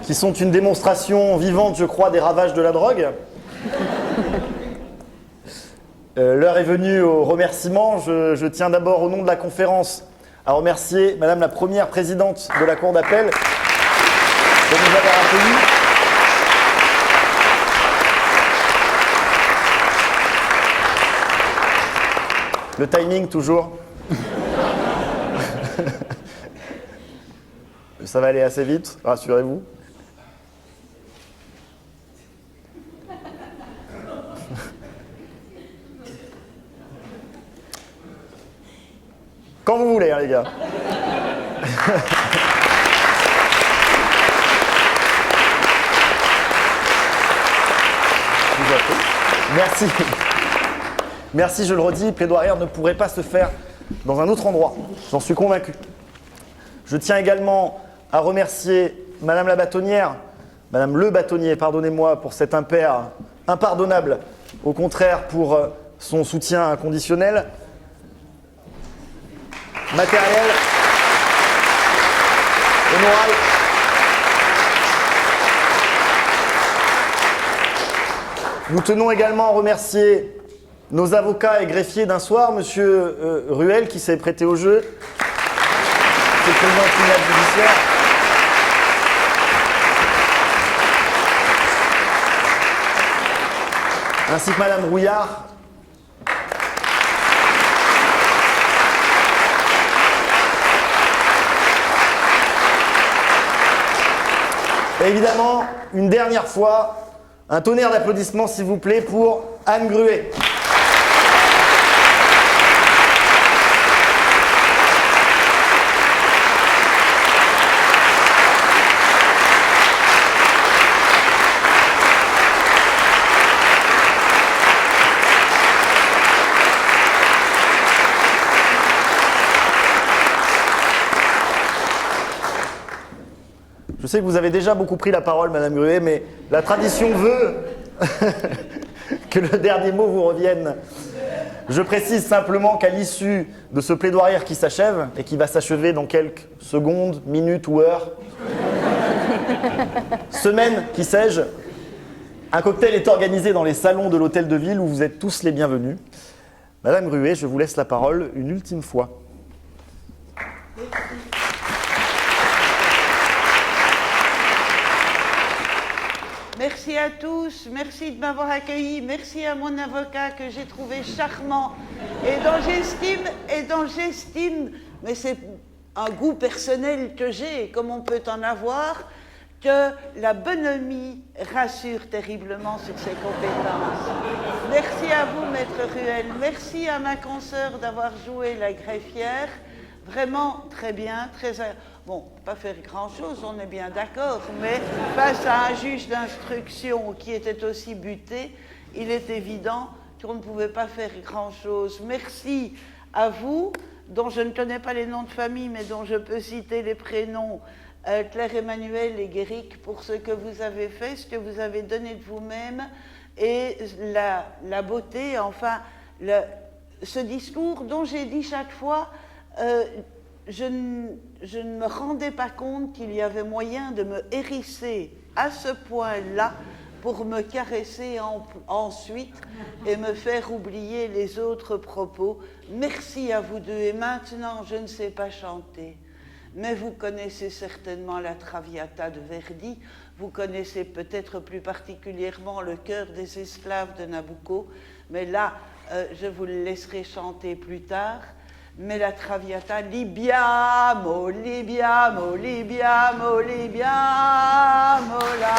Speaker 1: qui sont une démonstration vivante, je crois, des ravages de la drogue, l'heure est venue aux remerciements. Je tiens d'abord, au nom de la conférence, à remercier Madame la Première Présidente de la Cour d'appel de nous avoir accueillis. Le timing, toujours. Ça va aller assez vite, rassurez-vous. Quand vous voulez, hein, les gars. Merci. Merci, je le redis, plaidoirie ne pourrait pas se faire dans un autre endroit. J'en suis convaincu. Je tiens également à remercier Madame la bâtonnière, Madame le bâtonnier, pardonnez-moi pour cet impair impardonnable, au contraire pour son soutien inconditionnel, matériel et moral. Nous tenons également à remercier nos avocats et greffiers d'un soir, Monsieur Ruel, qui s'est prêté au jeu, c'est le président du tribunal judiciaire. Ainsi que Madame Rouillard. Et évidemment, une dernière fois, un tonnerre d'applaudissements, s'il vous plaît, pour Anne Gruet. Je sais que vous avez déjà beaucoup pris la parole, Madame Gruet, mais la tradition veut que le dernier mot vous revienne. Je précise simplement qu'à l'issue de ce plaidoyer qui s'achève, et qui va s'achever dans quelques secondes, minutes ou heures, semaines, qui sais-je, un cocktail est organisé dans les salons de l'hôtel de ville où vous êtes tous les bienvenus. Madame Gruet, je vous laisse la parole une ultime fois.
Speaker 2: Merci Merci à tous, merci de m'avoir accueilli, merci à mon avocat que j'ai trouvé charmant et dont j'estime, mais c'est un goût personnel que j'ai, comme on peut en avoir, que la bonhomie rassure terriblement sur ses compétences. Merci à vous, Maître Ruel. Merci à ma consoeur d'avoir joué la greffière. Vraiment très bien, très... Bon, pas faire grand-chose, on est bien d'accord, mais face à un juge d'instruction qui était aussi buté, il est évident qu'on ne pouvait pas faire grand-chose. Merci à vous, dont je ne connais pas les noms de famille, mais dont je peux citer les prénoms, Claire Emmanuel et Guéric, pour ce que vous avez fait, ce que vous avez donné de vous-même, et la beauté, enfin, ce discours dont j'ai dit chaque fois, je ne me rendais pas compte qu'il y avait moyen de me hérisser à ce point-là pour me caresser ensuite et me faire oublier les autres propos. Merci à vous deux. Et maintenant, je ne sais pas chanter, mais vous connaissez certainement la Traviata de Verdi, vous connaissez peut-être plus particulièrement le chœur des esclaves de Nabucco, mais là, je vous le laisserai chanter plus tard. Mais la Traviata, libiamo, libiamo, libiamo, libiamo, la